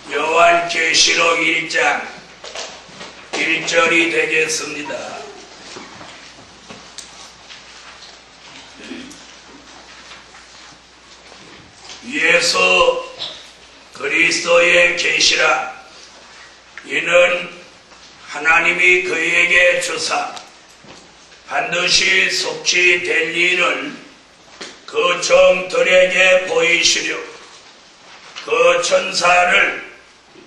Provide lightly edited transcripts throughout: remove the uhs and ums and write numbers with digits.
요한계시록 1장 1절이 되겠습니다. 예수 그리스도의 계시라. 이는 하나님이 그에게 주사 반드시 속히 될 일을 그 종들에게 보이시려 그 천사를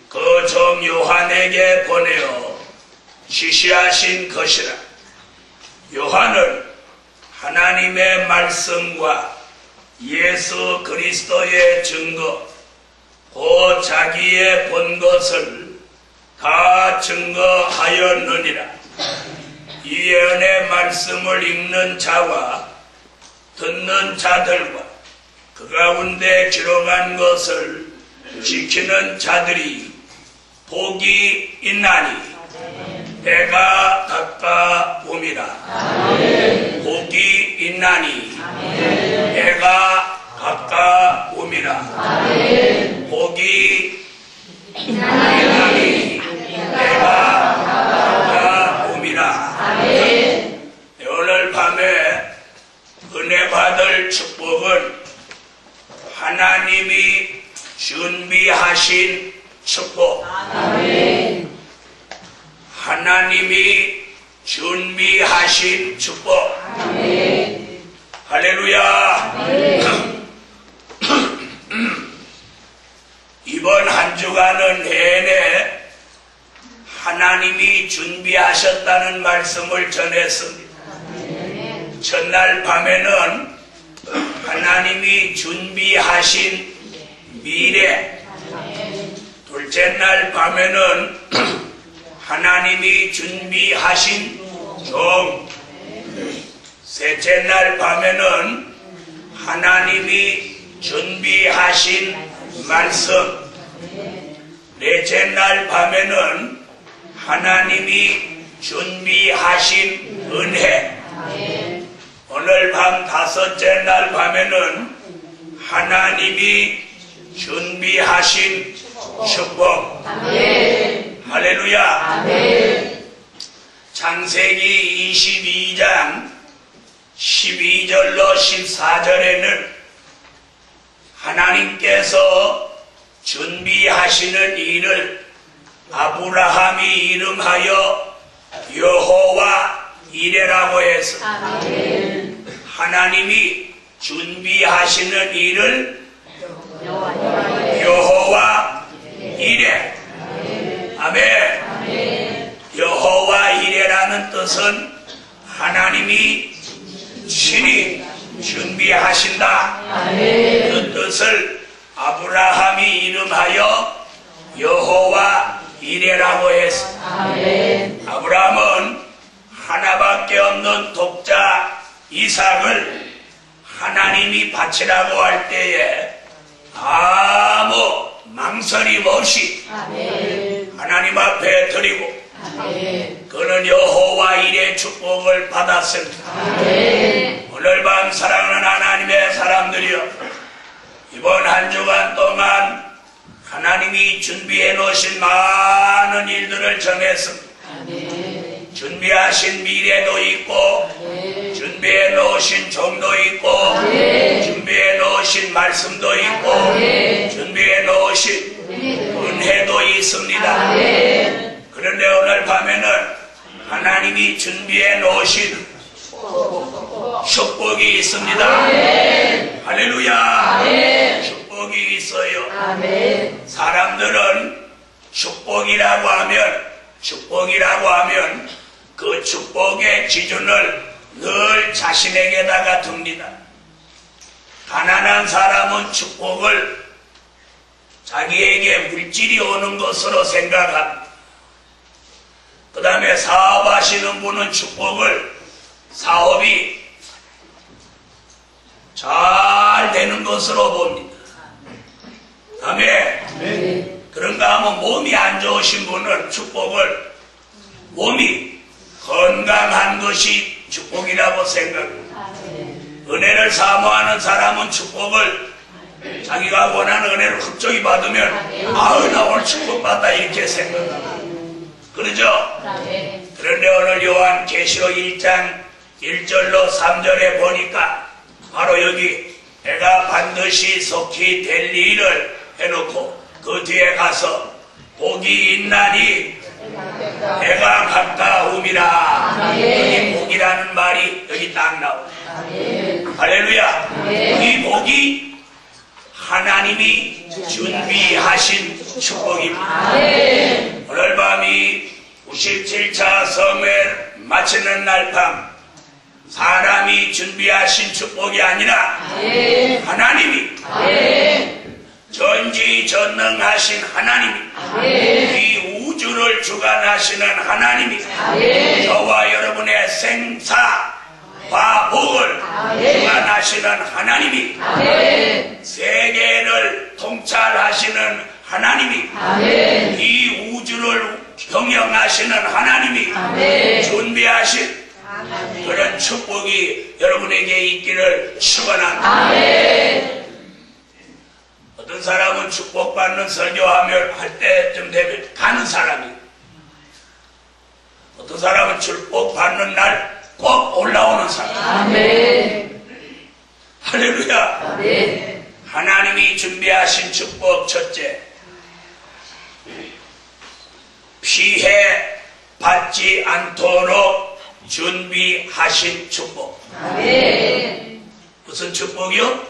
그 종 요한에게 보내어 지시하신 것이라. 요한은 하나님의 말씀과 예수 그리스도의 증거, 곧 자기의 본 것을 다 증거하였느니라. 이 예언의 말씀을 읽는 자와 듣는 자들과 그 가운데 기록한 것을 지키는 자들이 복이 있나니 때가 가까움이라. 복이 있나니 때가 가까움이라. 복이 있나니 때가 가까움이라. 오늘 밤에 은혜 받을 축복은 하나님이 준비하신 축복. 하나님이 준비하신 축복. 할렐루야. 이번 한 주간은 내내 하나님이 준비하셨다는 말씀을 전했습니다. 첫날 밤에는 하나님이 준비하신 미래, 둘째 날 밤에는 하나님이 준비하신 종, 셋째 날 밤에는 하나님이 준비하신 말씀, 넷째 날 밤에는 하나님이 준비하신 은혜, 오늘 밤 다섯째 날 밤에는 하나님이 준비하신 축복. 할렐루야. 창세기 22장 12절로 14절에는 하나님께서 준비하시는 일을 아브라함이 이름하여 여호와 이레라고 해서 하나님이 준비하시는 일을 여호와 이레. 아멘. 여호와 이레라는 뜻은 하나님이 친히 준비하신다. 그 뜻을 아브라함이 이름하여 여호와 이레라고 했습니다. 아브라함은 하나밖에 없는 독자 이삭을 하나님이 바치라고 할 때에 아무 망설임 없이 하나님 앞에 드리고 그는 여호와 이레 축복을 받았습니다. 오늘 밤 사랑하는 하나님의 사람들이여, 이번 한 주간 동안 하나님이 준비해 놓으신 많은 일들을 전했습니다. 준비하신 미래도 있고 준비해 놓으신 종도 있고 준비해 놓으신 말씀도 있고 준비해 놓으신 은혜도 있습니다. 그런데 오늘 밤에는 하나님이 준비해 놓으신 축복이 있습니다. 할렐루야. 축복이 있어요. 사람들은 축복이라고 하면 그 축복의 기준을 늘 자신에게다가 둡니다. 가난한 사람은 축복을 자기에게 물질이 오는 것으로 생각합니다. 그 다음에 사업하시는 분은 축복을 사업이 잘 되는 것으로 봅니다. 아멘. 그런가 하면 몸이 안 좋으신 분은 축복을 몸이 건강한 것이 축복이라고 생각합니다. 은혜를 사모하는 사람은 축복을 자기가 원하는 은혜를 흡족히 받으면 아유 나 오늘 오늘 축복받다 이렇게 생각합니다. 그러죠? 그런데 오늘 요한계시록 1장 1절로 3절에 보니까 바로 여기 내가 반드시 속히 될 일을 해놓고 그 뒤에 가서 복이 있나니 내가 가까움이라. 여기 복이라는 말이 여기 딱 나옵니다. 할렐루야. 이 복이 하나님이 준비하신 축복입니다. 오늘 밤이 97차 성회를 마치는 날 밤 사람이 준비하신 축복이 아니라 하나님이 전지전능하신 하나님이 이 우주를 주관하시는 하나님이 저와 여러분의 생사와 복을 주관하시는 하나님이 세계를 통찰하시는 하나님이 이 우주를 경영하시는 하나님이 준비하신 그런 축복이 여러분에게 있기를 축원합니다. 어떤 사람은 축복받는 설교하며 할 때쯤 되면 가는 사람이, 어떤 사람은 축복받는 날 꼭 올라오는 사람. 할렐루야. 하나님이 준비하신 축복 첫째, 피해 받지 않도록 준비하신 축복. 무슨 축복이요?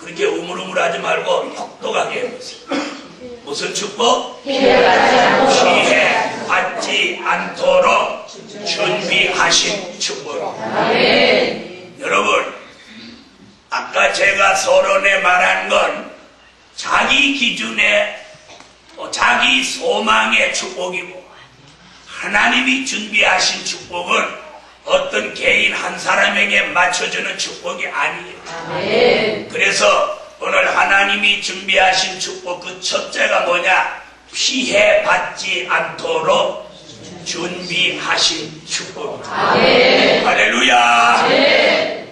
그렇게 우물우물하지 말고 똑똑하게 해보세요. 무슨 축복? 피해 받지 않도록 준비하신 축복. 여러분, 아까 제가 서론에 말한 건 자기 기준의 자기 소망의 축복이고, 하나님이 준비하신 축복은 어떤 개인 한 사람에게 맞춰주는 축복이 아니에요. 그래서 오늘 하나님이 준비하신 축복 그 첫째가 뭐냐? 피해받지 않도록 준비하신 축복입니다. 할렐루야.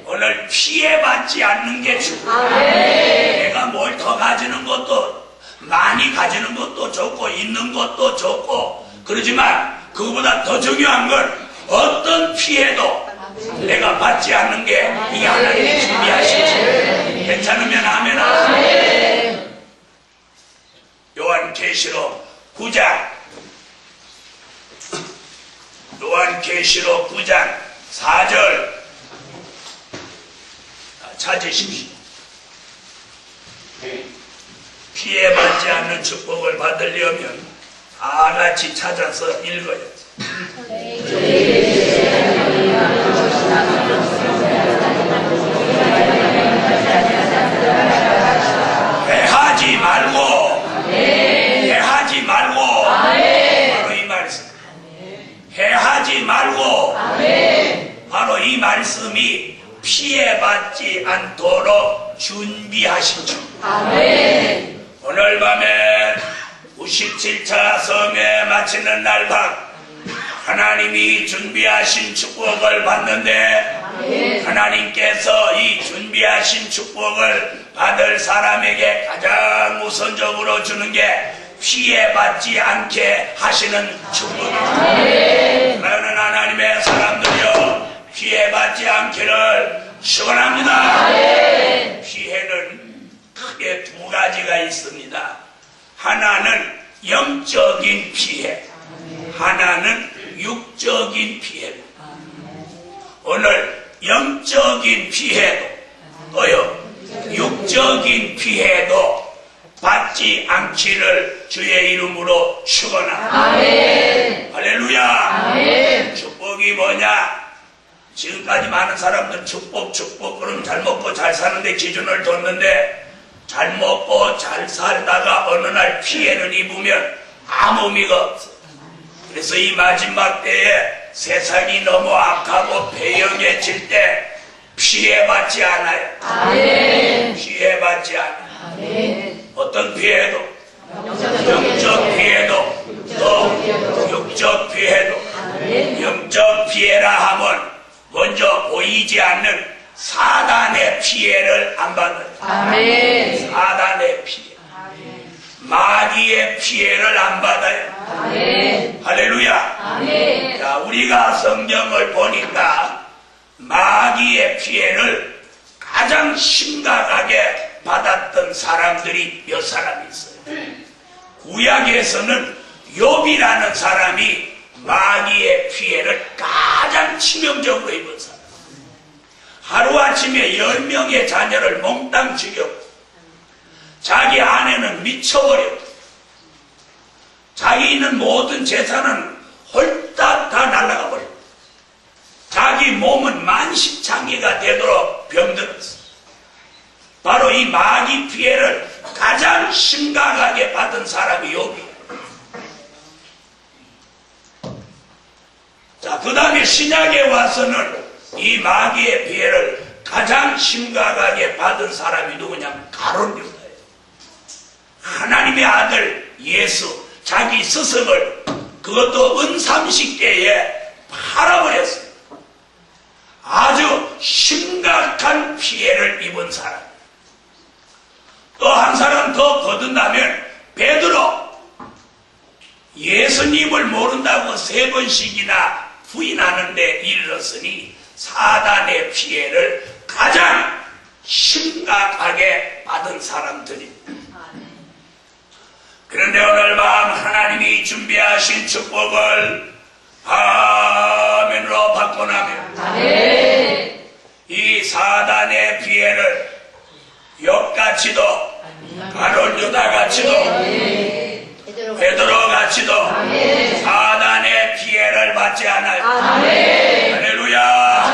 오늘 피해받지 않는 게 축복. 내가 뭘 더 가지는 것도, 많이 가지는 것도 좋고 있는 것도 좋고 그러지만 그거보다 더 중요한 건 어떤 피해도 내가 받지 않는 게 이게 하나님이 준비하신 축복. 괜찮으면 아멘. 요한계시록 9장 요한계시록 9장 4절 찾으십시오. 피해받지 않는 축복을 받으려면 다 같이 찾아서 읽어야지. 해하지 말고 바로 이 말씀. 해하지 말고 바로 이 말씀이 피해받지 않도록 준비하신 줄. 오늘 밤에 97차 성회 마치는 날 밤 하나님이 준비하신 축복을 받는데 하나님께서 이 준비하신 축복을 받을 사람에게 가장 우선적으로 주는 게 피해받지 않게 하시는 축복입니다. 그러는 하나님의 사람들이여 피해받지 않기를 축원합니다. 피해는 크게 두 가지가 있습니다. 하나는 영적인 피해, 하나는 육적인 피해입니다. 오늘 영적인 피해도 또요 육적인 피해도 받지 않기를 주의 이름으로 축원합니다. 할렐루야. 축복이 뭐냐? 지금까지 많은 사람들 축복 그럼 잘 먹고 잘 사는데 기준을 뒀는데 잘 먹고 잘 살다가 어느 날 피해를 입으면 아무 의미가 없어. 그래서 이 마지막 때에 세상이 너무 악하고 배역해질 때 피해받지 않아요. 피해받지 않아요. 어떤 피해도, 영적 피해도, 또 육적 피해도. 영적 피해라 하면 먼저 보이지 않는 사단의 피해를 안 받는. 사단의 피해. 마귀의 피해를 안 받아요. 아멘. 할렐루야. 아멘. 자, 우리가 성경을 보니까 마귀의 피해를 가장 심각하게 받았던 사람들이 몇 사람이 있어요. 구약에서는 욥이라는 사람이 마귀의 피해를 가장 치명적으로 입은 사람. 하루아침에 10명의 자녀를 몽땅 죽였고 자기 아내는 미쳐버렸고 자기 있는 모든 재산은 홀딱 다 날아가 버렸고 자기 몸은 만신창이가 되도록 병들었어. 바로 이 마귀 피해를 가장 심각하게 받은 사람이 욥이에요. 자, 그 다음에 신약에 와서는 이 마귀의 피해를 가장 심각하게 받은 사람이 누구냐면 가룟 유다예요. 하나님의 아들 예수 자기 스승을 그것도 은30개에 팔아버렸어요. 아주 심각한 피해를 입은 사람. 또 한 사람 더 거둔다면 베드로, 예수님을 모른다고 3번씩이나 부인하는 데 이르렀으니 사단의 피해를 가장 심각하게 받은 사람들입니다. 그런데 오늘 밤 하나님이 준비하신 축복을 아멘으로 받고 나면 이 사단의 피해를 욥같이도 가룟 유다같이도 베드로같이도 사단의 피해를 받지 않아요. 할렐루야.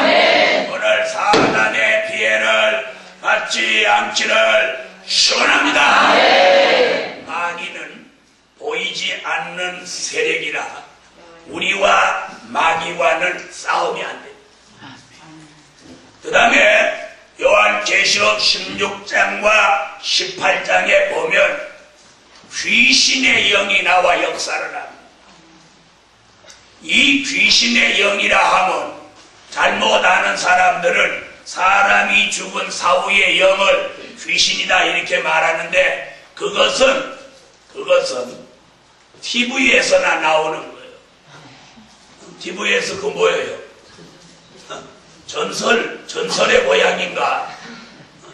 오늘 사단의 피해를 받지 않기를 소원합니다. 마귀는 보이지 않는 세력이라 우리와 마귀와는 싸움이 안 됩니다. 그 다음에 요한계시록 16장과 18장에 보면 귀신의 영이 나와 역사를 합니다. 이 귀신의 영이라 하면 잘못 아는 사람들은 사람이 죽은 사후의 영을 귀신이다 이렇게 말하는데 그것은 TV에서나 나오는 거예요. TV에서 그 뭐예요? 전설의 고향인가?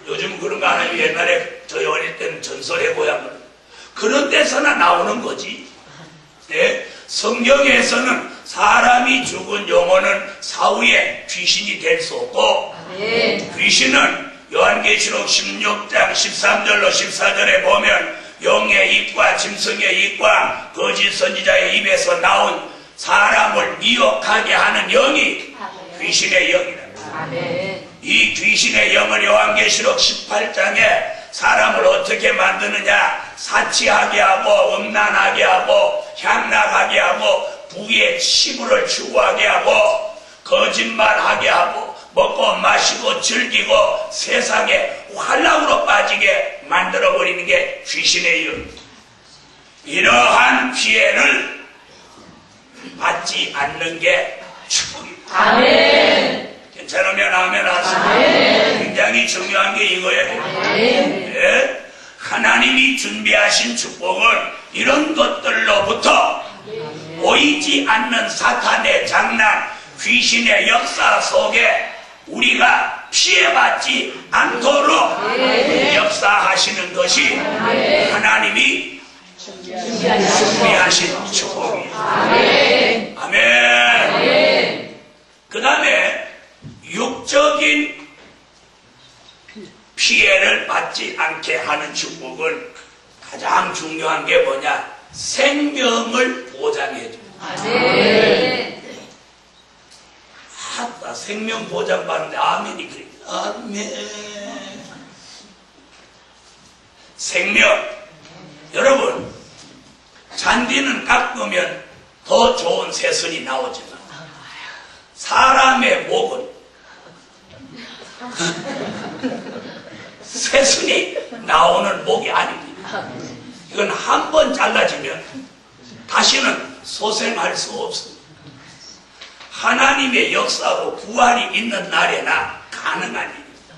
요즘 그런 거 아니에요. 옛날에 저희 어릴 때는 전설의 고향을 그런 데서나 나오는 거지. 네? 성경에서는 사람이 죽은 영혼은 사후에 귀신이 될 수 없고 귀신은 요한계시록 16장 13절로 14절에 보면 용의 입과 짐승의 입과 거짓 선지자의 입에서 나온 사람을 미혹하게 하는 영이 귀신의 영이랍니다. 이 귀신의 영을 요한계시록 18장에 사람을 어떻게 만드느냐, 사치하게 하고 음란하게 하고 향락하게 하고 부의 치부를 추구하게 하고 거짓말하게 하고 먹고 마시고 즐기고 세상에 환락으로 빠지게 만들어버리는 게 귀신의 영. 이러한 피해를 받지 않는 게 축복입니다. 아멘. 괜찮으면 아멘 하세요. 굉장히 중요한 게 이거예요. 네? 하나님이 준비하신 축복은 이런 것들로부터 보이지 않는 사탄의 장난, 귀신의 역사 속에 우리가 피해받지 않도록 역사하시는 것이 하나님이 준비하신 축복이에요. 아멘. 그 다음에 육적인 피해를 받지 않게 하는 축복은 가장 중요한 게 뭐냐? 생명을 보장해 줍니다. 나 생명 보장 받는데 아멘이 그래. 아멘. 생명. 여러분, 잔디는 깎으면 더 좋은 새순이 나오지만 사람의 목은 새순이 나오는 목이 아닙니다. 이건 한 번 잘라지면 다시는 소생할 수 없습니다. 하나님의 역사로 부활이 있는 날에나 가능한 일입니다.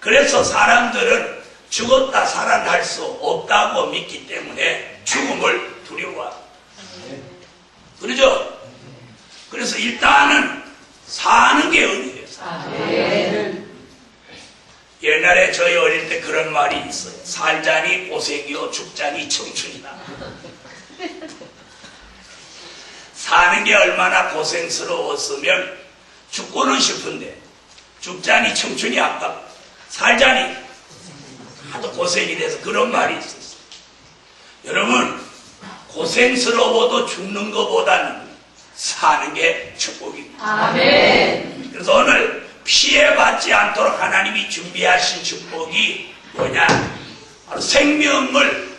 그래서 사람들은 죽었다 살아날 수 없다고 믿기 때문에 죽음을 두려워합니다. 그러죠? 그래서 일단은 사는 게 은혜예요. 아멘. 옛날에 저희 어릴 때 그런 말이 있어요. 살자니 고생이요 죽자니 청춘이다. 사는 게 얼마나 고생스러웠으면 죽고는 싶은데 죽자니 청춘이 아깝다. 살자니 하도 고생이 돼서 그런 말이 있었어요. 여러분, 고생스러워도 죽는 것보다는 사는 게 축복입니다. 아멘. 그래서 오늘 피해받지 않도록 하나님이 준비하신 축복이 뭐냐? 바로 생명을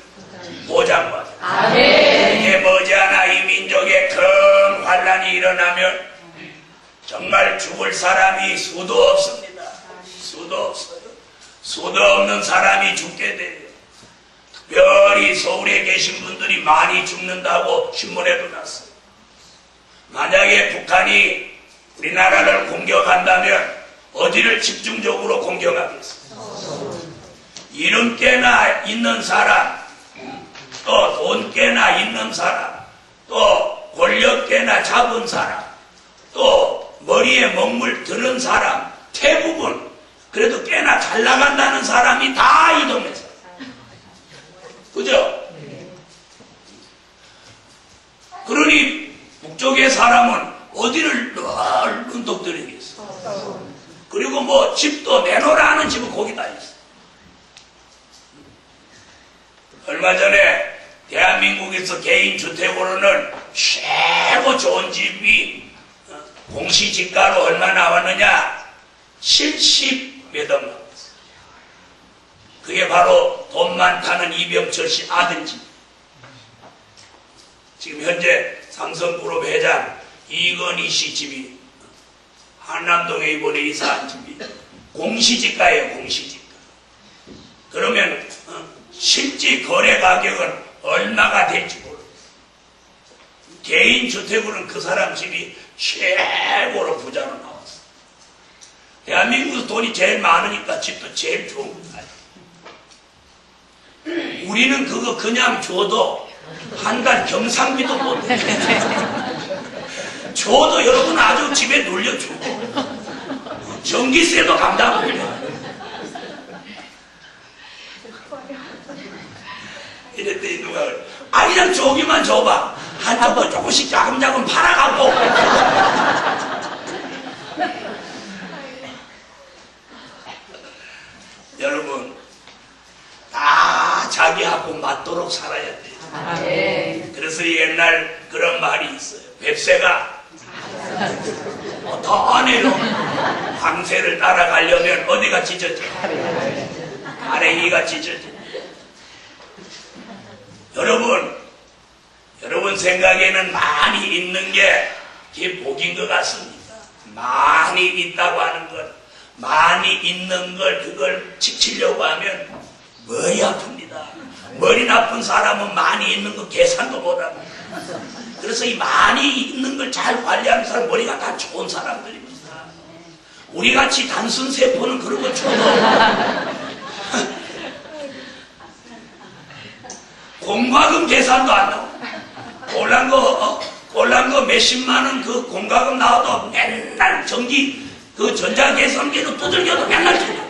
보장받아. 아멘. 이게 머지않아 이 민족에 큰 환란이 일어나면 정말 죽을 사람이 수도 없습니다. 수도 없어요. 수도 없는 사람이 죽게 돼요. 특별히 서울에 계신 분들이 많이 죽는다고 신문에도 났어요. 만약에 북한이 우리나라를 공격한다면 어디를 집중적으로 공격하겠어요? 이름께나 있는 사람, 또 돈께나 있는 사람, 또 권력께나 잡은 사람, 또 머리에 먹물 드는 사람, 대부분 그래도 꽤나 잘 나간다는 사람이 다 이동해서. 그죠? 그러니 북쪽의 사람은 어디를 늘 눈독들이겠어. 그리고 뭐 집도 내놓으라 하는 집은 거기 다 있어. 얼마 전에 대한민국에서 개인주택으로는 최고 좋은 집이 공시지가로 얼마 나왔느냐? 70몇 억 나왔어. 그게 바로 돈 많다는 이병철 씨 아들 집. 지금 현재 삼성그룹 회장 이건희 씨 집이 한남동에 이번에 이사한 집이 공시지가예요. 공시지가. 그러면 실제 거래 가격은 얼마가 될지 모르겠어요. 개인주택으로는 그 사람 집이 최고로 부자로 나왔어. 대한민국에서 돈이 제일 많으니까 집도 제일 좋은 거야. 우리는 그거 그냥 줘도 한 달 경상비도 못 내. 줘도 여러분 아주 집에 놀려주고 전기세도 감당 못 해. 이랬더니 누가 아 그냥 저기만 줘봐. 한쪽도 조금씩 자금자금 팔아갖고 여러분 다 자기하고 맞도록 살아야 돼요. 아멘. 그래서 옛날 그런 말이 있어요. 뱁새가 더 내려 황새를 따라가려면 어디가 찢어져? 가랭이가 찢어져. 여러분 생각에는 많이 있는 게 그게 복인 것 같습니다. 많이 있다고 하는 것, 많이 있는 걸 그걸 지키려고 하면 머리 아픕니다. 머리 나쁜 사람은 많이 있는 거 계산도 못하고. 그래서 이 많이 있는 걸 잘 관리하는 사람 머리가 다 좋은 사람들입니다. 우리같이 단순 세포는 그런 거 줘도 공과금 계산도 안 나오고 꼴난 거 몇십만 원 그 공과금 나와도 맨날 전기 그 전자계산기로 두들겨도 맨날 틀려.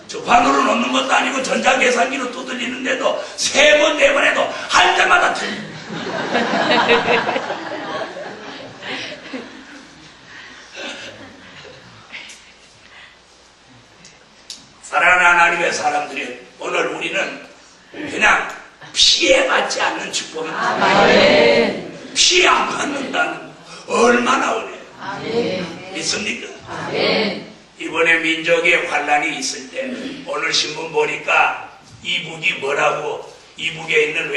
주판으로 넣는 것도 아니고 전자계산기로 두들리는데도 3번 4번 해도 할 때마다 틀려. 사랑하는 하나님의 사람들이 오늘 우리는 그냥 피해받지 않는 축복입니다. 아멘. 피해 안 받는다는 얼마나 은혜요. 아멘. 믿습니까? 아멘. 이번에 민족의 환란이 있을 때 오늘 신문 보니까 이북이 뭐라고 이북에 있는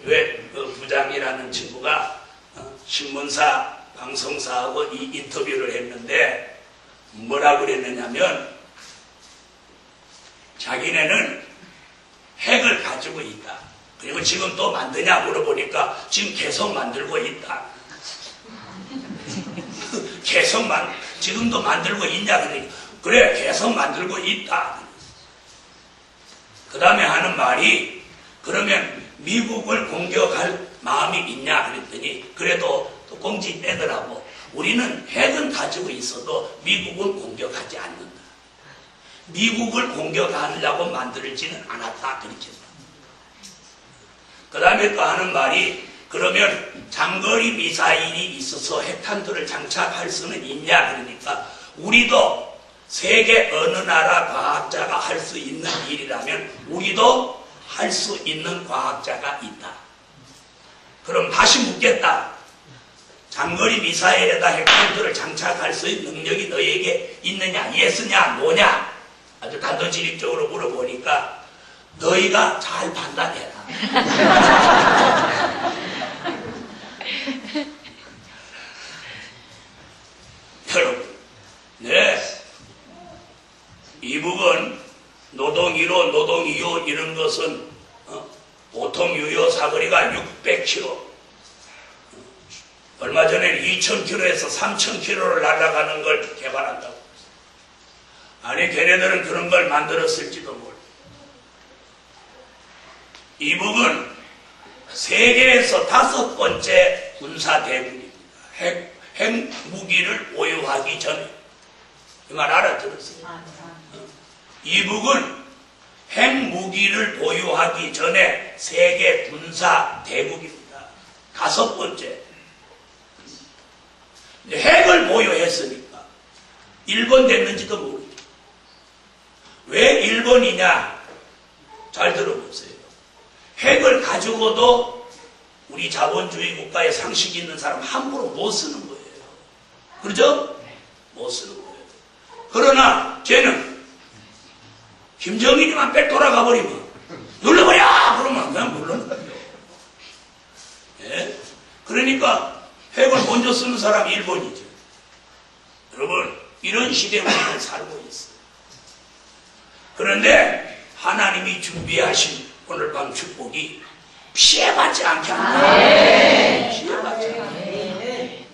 외부장이라는 친구가 신문사 방송사하고 이 인터뷰를 했는데 뭐라고 그랬느냐면 자기네는 핵을 가지고 있다. 그리고 지금 또 만드냐 물어보니까 지금 계속 만들고 있다. 지금도 만들고 있냐 그러니까 그래 계속 만들고 있다. 그 다음에 하는 말이 그러면 미국을 공격할 마음이 있냐 그랬더니 그래도 또 공지 빼더라고. 우리는 핵은 가지고 있어도 미국은 공격하지 않는다. 미국을 공격하려고 만들지는 않았다. 그렇게. 그 다음에 또 하는 말이 그러면 장거리 미사일이 있어서 핵탄두를 장착할 수는 있냐 그러니까 우리도 세계 어느 나라 과학자가 할 수 있는 일이라면 우리도 할 수 있는 과학자가 있다. 그럼 다시 묻겠다. 장거리 미사일에다 핵탄두를 장착할 수 있는 능력이 너에게 있느냐, 예스냐, 노냐? 아주 단도직입적으로 물어보니까 너희가 잘 판단해라. 여러분, 네. 이북은 노동 1호, 노동 2호 이런 것은 보통 유효 사거리가 600km. 얼마 전에 2000km에서 3000km를 날아가는 걸 개발한다고. 아니 걔네들은 그런 걸 만들었을지도 몰라. 이북은 세계에서 5번째 군사대국입니다. 핵무기를 보유하기 전에. 이 말 알아들었어요? 이북은 핵무기를 보유하기 전에 세계 군사대국입니다. 5번째. 핵을 보유했으니까 일본 됐는지도 모르죠. 왜 일본이냐? 잘 들어보세요. 핵을 가지고도 우리 자본주의 국가에 상식 있는 사람 함부로 못 쓰는 거예요. 그렇죠? 못 쓰는 거예요. 그러나 쟤는 김정일이만 빽 돌아가 버리면 눌러버려! 그러면 그냥 물러는 거예요. 예? 그러니까 핵을 먼저 쓰는 사람이 일본이죠. 여러분, 이런 시대에 우리는 살고 있어요. 그런데 하나님이 준비하신 오늘 밤 축복이 피해받지 않게 합니다. 피해받지 않게.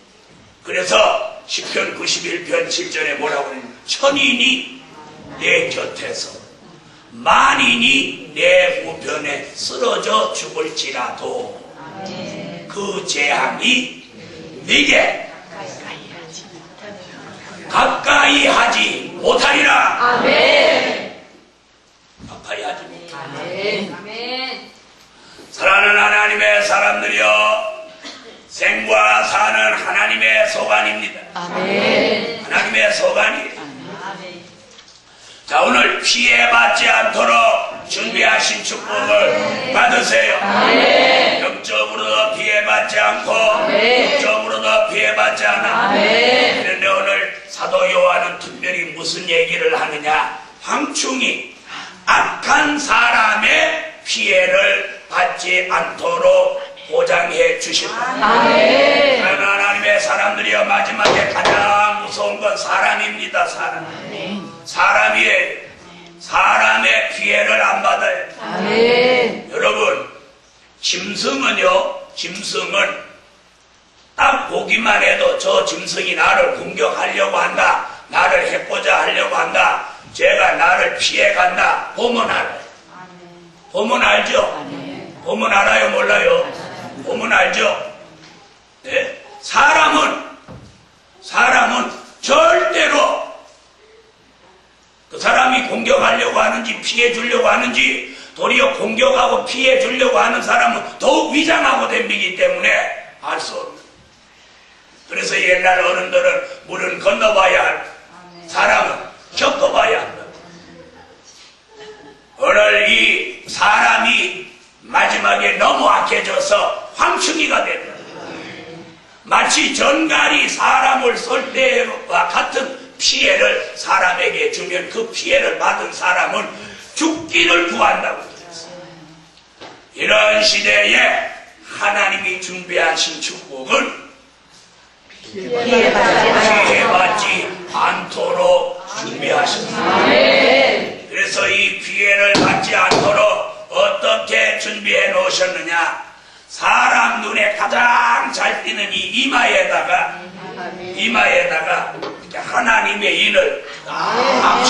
그래서 시편 91편 7절에 뭐라고 그러냐? 천인이 내 곁에서 만인이 내 우편에 쓰러져 죽을지라도 그 재앙이 네게 가까이 하지 못하리라. 아멘. 가까이 하지 못하리라. 아멘. 사랑하는 하나님의 사람들이여, 생과 사는 하나님의 소관입니다. 아멘. 하나님의 소관이에요. 자, 오늘 피해받지 않도록 준비하신 축복을 받으세요. 영적으로도 피해받지 않고 영적으로도 피해받지 않아. 그런데 오늘 사도 요한은 특별히 무슨 얘기를 하느냐? 황충이 악한 사람의 피해를 받지 않도록 보장해 주신다. 하나님의 사람들이여, 마지막에 가장 무서운 건 사람입니다. 사람이에요. 사람의 피해를 안 받아요. 여러분, 짐승은요, 짐승은 딱 보기만 해도 저 짐승이 나를 공격하려고 한다, 나를 해코자 하려고 한다, 제가 나를 피해간다, 보면 알아요. 보면 알죠? 보면 알아요, 몰라요? 보면 알죠? 네? 사람은 절대로 그 사람이 공격하려고 하는지 피해 주려고 하는지, 도리어 공격하고 피해 주려고 하는 사람은 더욱 위장하고 덤비기 때문에 알 수 없는. 그래서 옛날 어른들은 물은 건너봐야 할, 사람은 겪어봐야 한다. 오늘 이 사람이 마지막에 너무 악해져서 황충이가 된다. 마치 전갈이 사람을 쏠 때와 같은 피해를 사람에게 주면 그 피해를 받은 사람은 죽기를 구한다고 그랬어요. 이런 시대에 하나님이 준비하신 축복은 피해받지 않도록 준비하셨습니다. 그래서 이 피해를 받지 않도록 어떻게 준비해 놓으셨느냐? 사람 눈에 가장 잘 띄는 이 이마에다가 이렇게 하나님의 인을 딱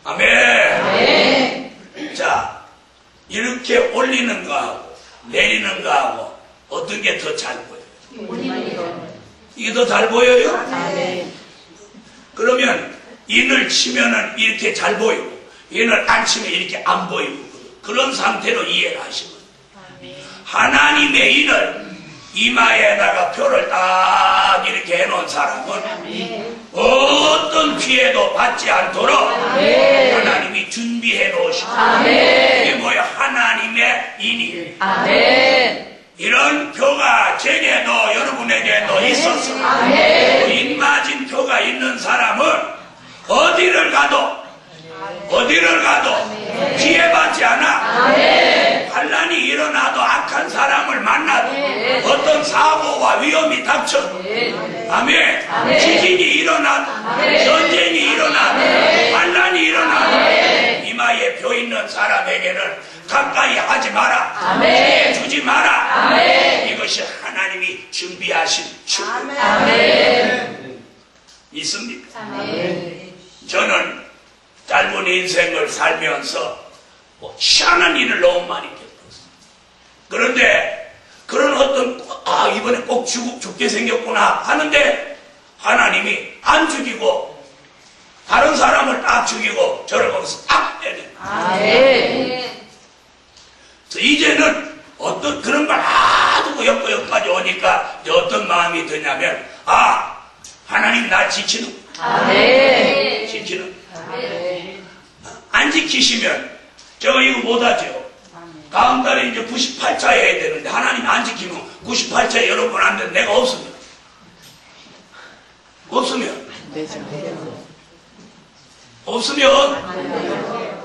아멘. 자, 이렇게 올리는 거하고 내리는 거하고 어떤 게 더 잘 보여요? 이게 더 잘 보여요? 그러면 인을 치면은 이렇게 잘 보이고 인을 안 치면 이렇게 안 보이고 그런 상태로 이해를 하시면 하나님의 인을 이마에다가 표를 딱 이렇게 해놓은 사람은 어떤 피해도 받지 않도록 하나님이 준비해 놓으시고 이게 뭐야? 하나님의 인이 이런 표가 제게도 여러분에게도 있었어. 인 맞은 표가 있는 사람은 어디를 가도 피해받지 않아. 환난이 일어나도 악한 사람을 만나도 어떤 사고와 위험이 닥쳐도 아멘. 지진이 일어나도 전쟁이 일어나도 환난이 일어나도 이마에 표 있는 사람에게는 가까이 하지 마라. 피해 주지 마라. 이것이 하나님이 준비하신 축복. 있습니까? 저는 짧은 인생을 살면서 희한한 일을 너무 많이 겪었어요. 그런데 그런 어떤 이번에 꼭 죽게 생겼구나 하는데 하나님이 안 죽이고 다른 사람을 딱 죽이고 저를 거기서 딱 때려요. 이제는 어떤 그런 걸 놔두고 여기까지 오니까 어떤 마음이 드냐면 하나님 날 지키는 안 지키시면 제가 이거 못하죠. 다음 달에 이제 98차 해야 되는데 하나님 안 지키면 98차에 여러분 안 되면 내가 없으면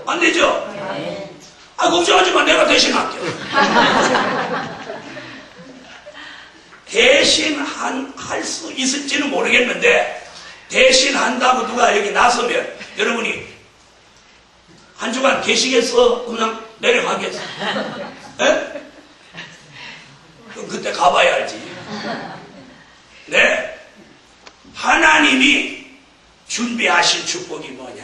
안 되죠. 걱정하지 마. 내가 대신할게요. 대신할 수 있을지는 모르겠는데 대신한다고 누가 여기 나서면 여러분이 한 주간 계시겠어? 그냥 내려가겠어? 에? 그럼 그때 가봐야 알지. 네. 하나님이 준비하신 축복이 뭐냐?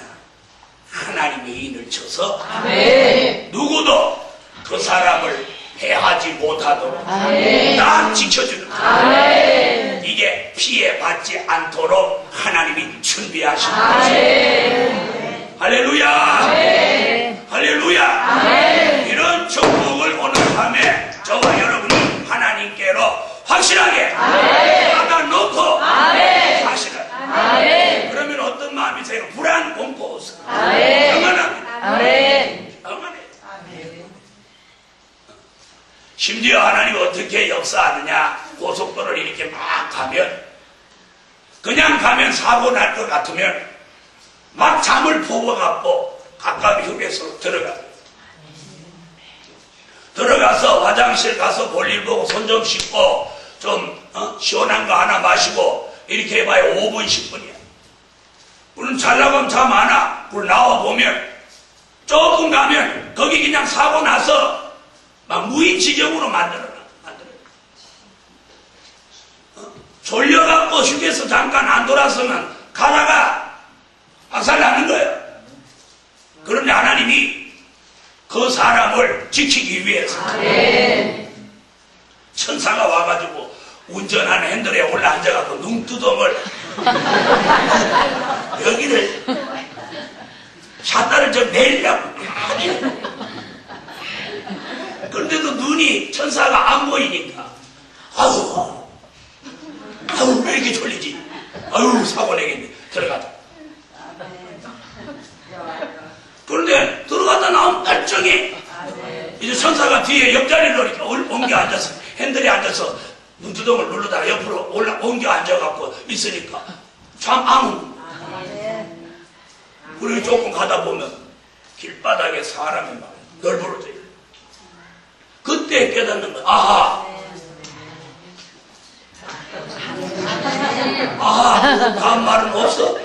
하나님의 인을 쳐서 누구도 그 사람을 해하지 못하도록 딱 지켜주는 거예요. 이게 피해받지 않도록 하나님이 준비하신 것이에요. 할렐루야. 할렐루야. 이런 축복을 오늘 밤에 저와 여러분이 하나님께로 확실하게 받아놓고 사실은 그러면 어떤 마음이 생겨? 불안, 공포 없어. 평안합니다. 평안해. 심지어 하나님이 어떻게 역사하느냐? 고속도로를 이렇게 막 가면 그냥 가면 사고 날 것 같으면 막 잠을 퍼워갖고 가까운 휴게소로 들어가서 화장실 가서 볼일 보고 손 좀 씻고 좀 시원한 거 하나 마시고 이렇게 해봐야 5분 10분이야. 물론 잘 나가면 잠 안 와. 그걸 나와보면 조금 가면 거기 그냥 사고 나서 막 무인지경으로 만들어놔. 졸려갖고 휴게소 잠깐 안 돌아서면 가다가 박살 나는 거예요. 그런데 하나님이 그 사람을 지키기 위해서 천사가 와가지고 운전하는 핸들에 올라 앉아가지고 눈두덩을 여기를 샷다를 좀 내리라고. 그런데도 눈이 천사가 안 보이니까 아우 왜 이렇게 졸리지? 사고 내겠네. 들어가자. 그런데 들어갔다 나오면 멀쩡해. 이제 천사가 뒤에 옆자리로 이렇게 옮겨 앉아서 핸들에 앉아서 눈두덩을 누르다가 옆으로 옮겨 앉아갖고 있으니까 참 아무. 그리고 조금 가다 보면 길바닥에 사람이 막 널브러져 있어요. 그때 깨닫는 거야. 다음 말은 없어?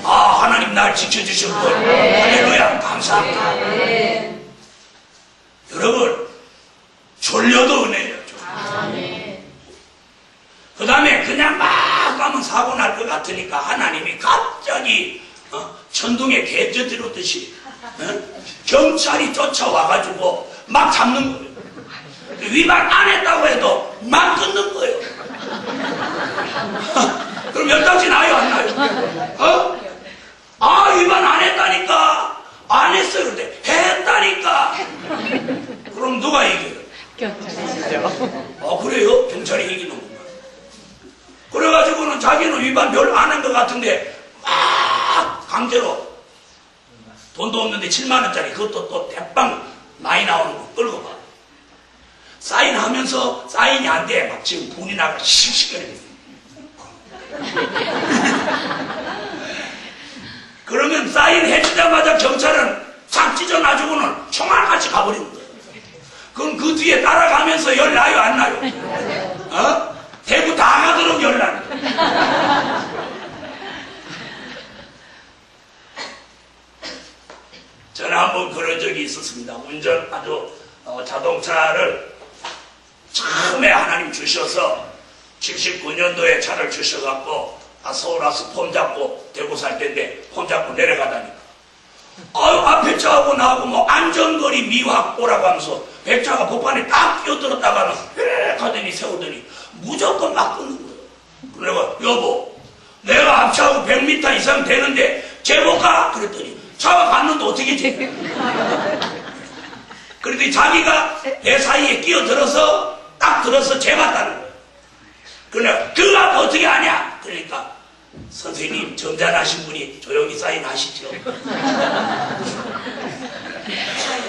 하나님 날 지켜주셨고 할렐루야 감사합니다. 여러분 졸려도 은혜예요. 그 다음에 그냥 막 가면 사고 날 것 같으니까 하나님이 갑자기 던져들었듯이 경찰이 쫓아와가지고 막 잡는 거예요. 위반 안 했다고 해도 막 끊는 거예요. 그럼 연락이 나요, 안 나요? 위반 안 했다니까. 안 했어요. 그런데 했다니까. 그럼 누가 이겨요? 경찰이시죠. 그래요? 경찰이 이기는구나. 그래가지고는 자기는 위반 별로 안 한 것 같은데 막 강제로 돈도 없는데 7만원짜리 그것도 또 대빵 많이 나오는 거 끌고 가. 사인하면서 사인이 안 돼. 막 지금 분이 나가 씩씩거리고. 그러면 사인해주자마자 경찰은 착 찢어놔주고는 총알같이 가버리는 거예요. 그럼 그 뒤에 따라가면서 열 나요, 안 나요? 대구 다 가도록 열 나요. 저는 한번 그런 적이 있었습니다. 운전 아주 자동차를 처음에 하나님 주셔서 79년도에 차를 주셔갖고 서울 와서 폼 잡고 대구 살 때인데 폼 잡고 내려가다니까 앞에 차하고 나하고 뭐 안전거리 미확 오라고 하면서 백차가 복판에 딱 끼어들었다가는 가더니 세우더니 무조건 막 끊는 거예요. 그래가 여보 내가 앞차하고 100m 이상 되는데 재볼까? 그랬더니 차가 갔는데 어떻게 재? 그랬더니 자기가 내 사이에 끼어들어서 딱 들어서 재봤다는 거예요. 그러나 그 앞에 어떻게 하냐? 그러니까 선생님 점잖으신 분이 조용히 사인하시죠.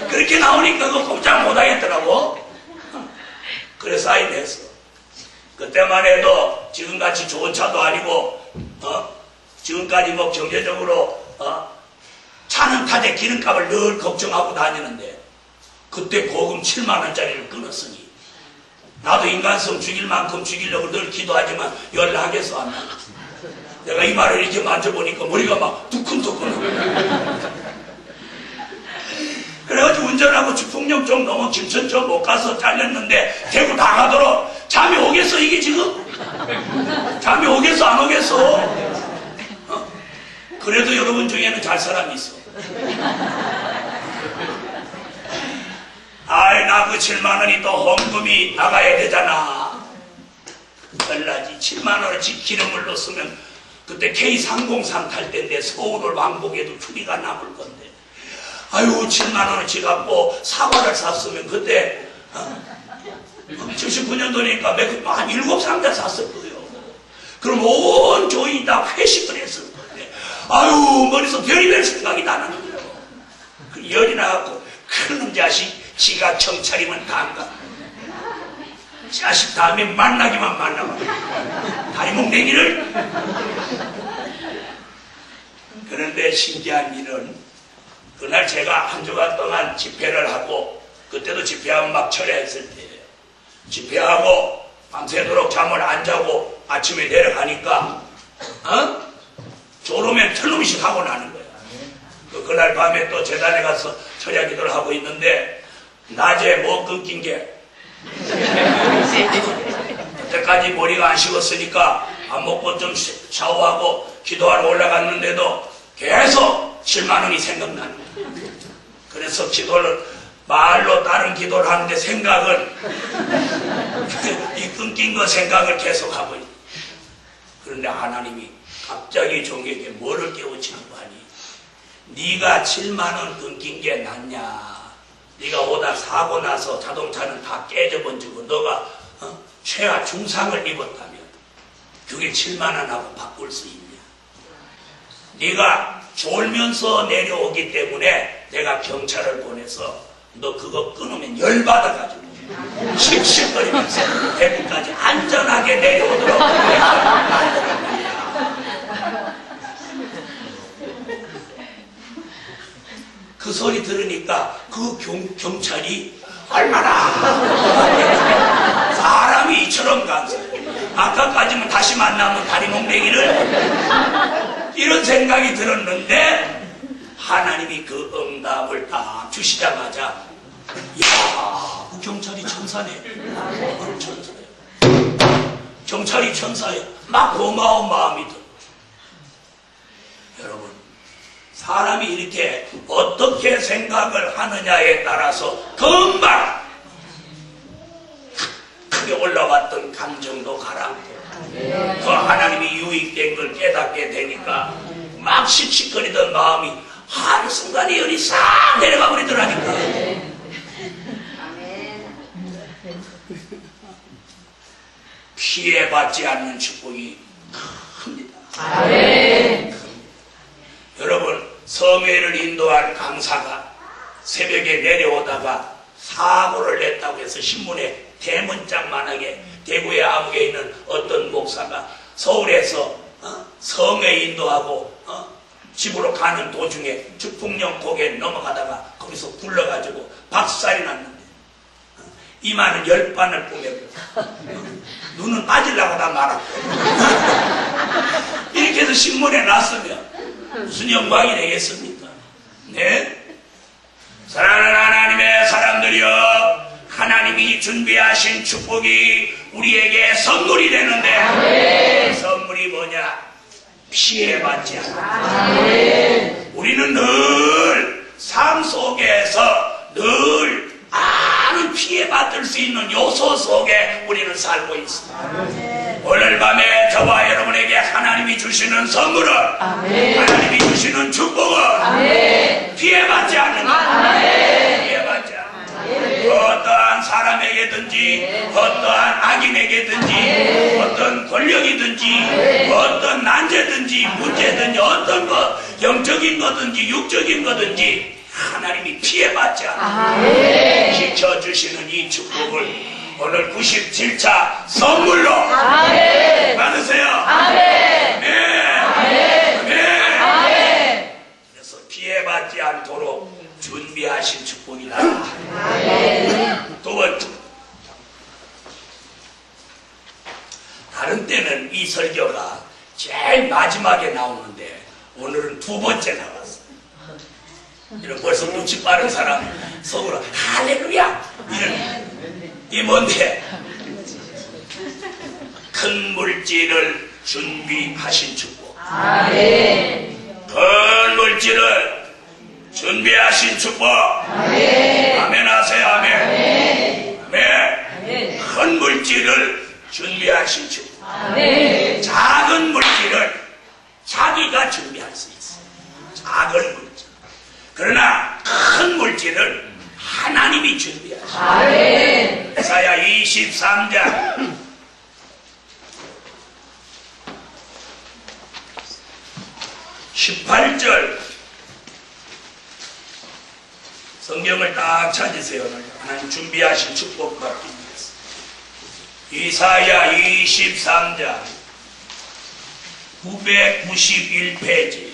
그렇게 나오니까 그거 꼼짝 못하겠더라고. 그래 사인했어. 그때만 해도 지금같이 좋은 차도 아니고 지금까지 뭐 경제적으로 차는 타재 기름값을 늘 걱정하고 다니는데 그때 보금 7만원짜리를 끊었으니 나도 인간성 죽일 만큼 죽이려고 늘 기도하지만 연락해서 안 나가. 내가 이 말을 이렇게 만져보니까 머리가 막 두근두근. 그래가지고 운전하고 주풍령 쪽 넘어 김천 쪽 못 가서 잘렸는데 대구 다 가도록 잠이 오겠어 이게 지금? 잠이 오겠어 안 오겠어? 그래도 여러분 중에는 잘 사람이 있어. 나 그 7만원이 또 헌금이 나가야 되잖아. 얼라지 7만원어치 기름을 넣었으면 그때 K303 탈 때인데 서울을 왕복해도 추리가 남을 건데 7만원어치 갖고 사과를 샀으면 그때 79년도니까 한 7상자 샀을 거예요. 그럼 온 조인이 다 회식을 했을 건데 머리에서 별의별 생각이 나는 거예요. 그 열이 나갖고 그놈 자식 지가 경찰이면 다 안 가. 자식 다음에 만나기만 만나면 다리몽댕이를. 그런데 신기한 일은 그날 제가 한 주간 동안 집회를 하고 그때도 집회하면 막 철야했을 때예요. 집회하고 밤새도록 잠을 안 자고 아침에 내려가니까 졸으면 틀림없이 하고 나는 거예요. 그날 밤에 또 재단에 가서 철야 기도를 하고 있는데 낮에 뭐 끊긴 게 그때까지 머리가 안 식었으니까 안 먹고 좀 샤워하고 기도하러 올라갔는데도 계속 7만원이 생각나는 거예요. 그래서 기도를 말로 다른 기도를 하는데 생각은 이 끊긴 거 생각을 계속하고 있어요. 그런데 하나님이 갑자기 종에게 뭐를 깨우치는 거 아니? 네가 7만원 끊긴 게 낫냐? 네가 오다 사고 나서 자동차는 다 깨져본지고 너가 최하 중상을 입었다면 그게 7만원하고 바꿀 수 있냐? 네가 졸면서 내려오기 때문에 내가 경찰을 보내서 너 그거 끊으면 열받아가지고 씩씩거리면서 대구까지 안전하게 내려오도록 그 소리 들으니까 그 경찰이 얼마나 사람이 이처럼 감사해. 아까까지는 다시 만나면 다리몽댕이를 이런 생각이 들었는데 하나님이 그 응답을 딱 주시자마자 이야 그 경찰이 천사네. 천사예요. 경찰이 천사예요. 막 고마운 마음이 들어. 여러분 사람이 이렇게 어떻게 생각을 하느냐에 따라서 금방 크게 올라왔던 감정도 가라앉고 그 하나님이 유익된 걸 깨닫게 되니까 막 씩씩거리던 마음이 한순간에 열이 싹 내려가 버리더라니까. 피해받지 않는 축복이 큽니다. 여러분, 성회를 인도할 강사가 새벽에 내려오다가 사고를 냈다고 해서 신문에 대문짝만하게 대구의 암흑에 있는 어떤 목사가 서울에서 성회 인도하고 집으로 가는 도중에 주풍령 고개 넘어가다가 거기서 굴러가지고 박살이 났는데 이마는 10반을 뿜어버렸어. 눈은 빠지려고 다 말았고 이렇게 해서 신문에 났으면 무슨 영광이 되겠습니까? 네? 사랑하는 하나님의 사람들이여, 하나님이 준비하신 축복이 우리에게 선물이 되는데 그 선물이 뭐냐? 피해받지 않아. 우리는 늘 삶 속에서 늘 많은 피해받을 수 있는 요소 속에 우리는 살고 있습니다. 오늘 밤에 저와 여러분에게 하나님이 주시는 선물은, 하나님이 주시는 축복은 피해받지 않는 것. 피해받지 않는 것. 어떠한 사람에게든지 어떠한 악인에게든지 어떤 권력이든지 어떤 난제든지 문제든지 어떤 것, 영적인 거든지 육적인 거든지 하나님이 피해받지 않는 지켜주시는 이 축복을 오늘 97차 선물로 받으세요. 아멘. 그래서 피해받지 않도록 준비하신 축복이다. 두 번째, 다른 때는 이 설교가 제일 마지막에 나오는데 오늘은 두 번째 나왔어. 이런 벌써 눈치 빠른 사람 속으로 할렐루야 이런, 이 뭔데? 큰 물질을 준비하신 축복. 큰 물질을 준비하신 축복. 아멘 하세요. 아멘. 큰 물질을 준비하신 축복. 작은 물질을 자기가 준비할 수 있어. 작은 물질. 그러나 큰 물질을 하나님이 준비하시고. 이사야 23장 18절 성경을 딱 찾으세요. 하나님 준비하신 축복 받기 위해서. 이사야 23장 991페이지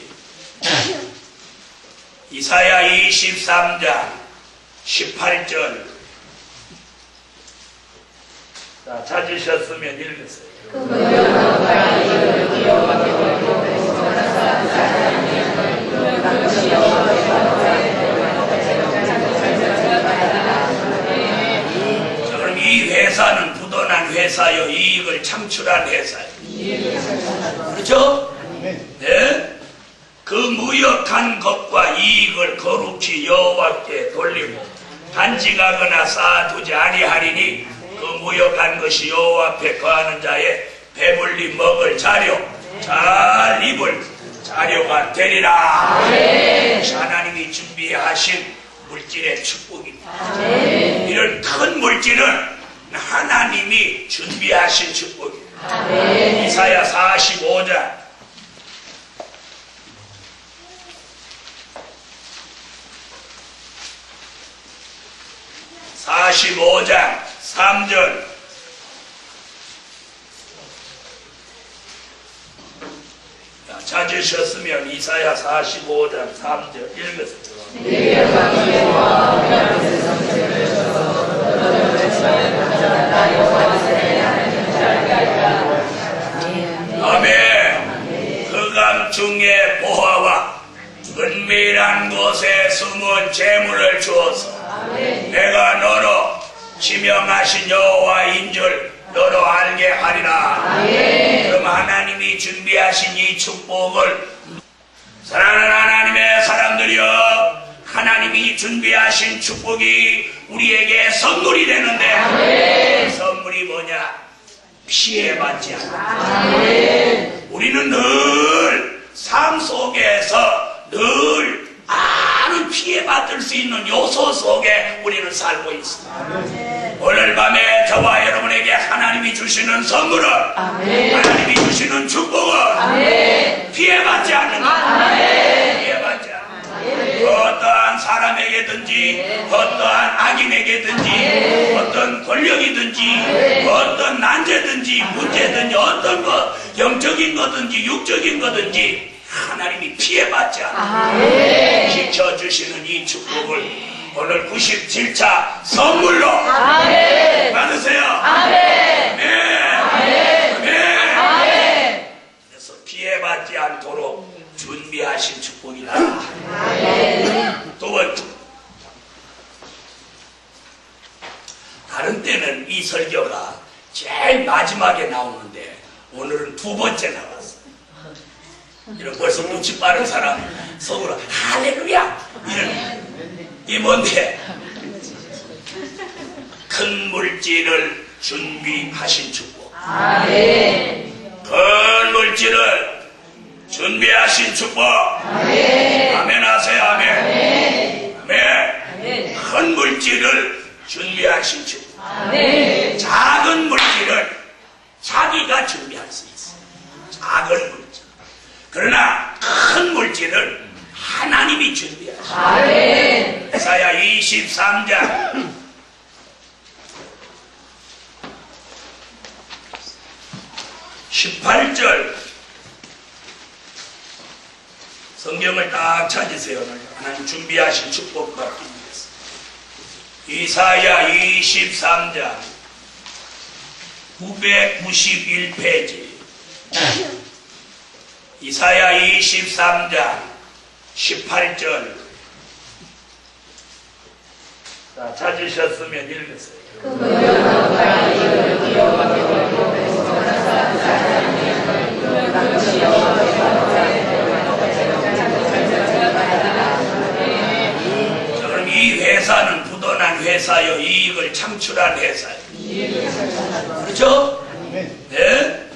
이사야 23장 18절. 자, 찾으셨으면 읽으세요. 자, 그럼 이 회사는 부도난 회사요, 이익을 창출한 회사요. 그렇죠? 네? 그 무역한 것과 이익을 거룩히 여호와께 돌리고 간직하거나 쌓아두지 아니하리니 그 무역한 것이 여호와 앞에 거하는 자의 배불리 먹을 자료, 잘 입을 자료가 되리라. 하나님이 준비하신 물질의 축복입니다. 이런 큰 물질은 하나님이 준비하신 축복입니다. 이사야 45장 45장 3절. 찾으셨으면 이사야 45장 3절 읽으세요. 아멘. 흑암 중에 보화와 은밀한 곳에 숨은 재물을 주어서 내가 너로 지명하신 여호와인 줄 너로 알게 하리라. 그럼 하나님이 준비하신 이 축복을 사랑하는 하나님의 사람들이여, 하나님이 준비하신 축복이 우리에게 선물이 되는데 그 선물이 뭐냐? 피해받지 않아. 우리는 늘 삶 속에서 늘 많은 피해받을 수 있는 요소 속에 우리는 살고 있습니다. 오늘 밤에 저와 여러분에게 하나님이 주시는 선물은, 하나님이 주시는 축복은 피해받지 않는 것. 피해받지 않는 것. 어떠한 사람에게든지 어떠한 악인에게든지 어떤 권력이든지 어떤 난제든지 문제든지 어떤 것, 영적인 거든지 육적인 거든지 하나님이 피해받지 않아 지켜주시는 이 축복을 오늘 97차 선물로 받으세요. 아멘. 그래서 피해받지 않도록 준비하신 축복이다. 두 번째, 다른 때는 이 설교가 제일 마지막에 나오는데 오늘은 두 번째 나왔어. 이런 벌써 눈치 빠른 사람 속으로 할렐루야 이런, 이 뭔데? 큰 물질을 준비하신 축복. 큰 물질을 준비하신 축복. 아멘 하세요. 아멘. 큰 물질을 준비하신 축복. 작은 물질을 자기가 준비할 수 있어. 작은 물질. 그러나 큰 물질을 하나님이 준비하시고. 이사야 23장 18절 성경을 딱 찾으세요. 하나님 준비하신 축복 받기 위해서. 이사야 23장 991페이지. 이사야 23장 18절. 자, 찾으셨으면 읽으세요. 그럼 이 회사는 부도난 회사요, 이익을 창출한 회사요. 그렇죠? 네?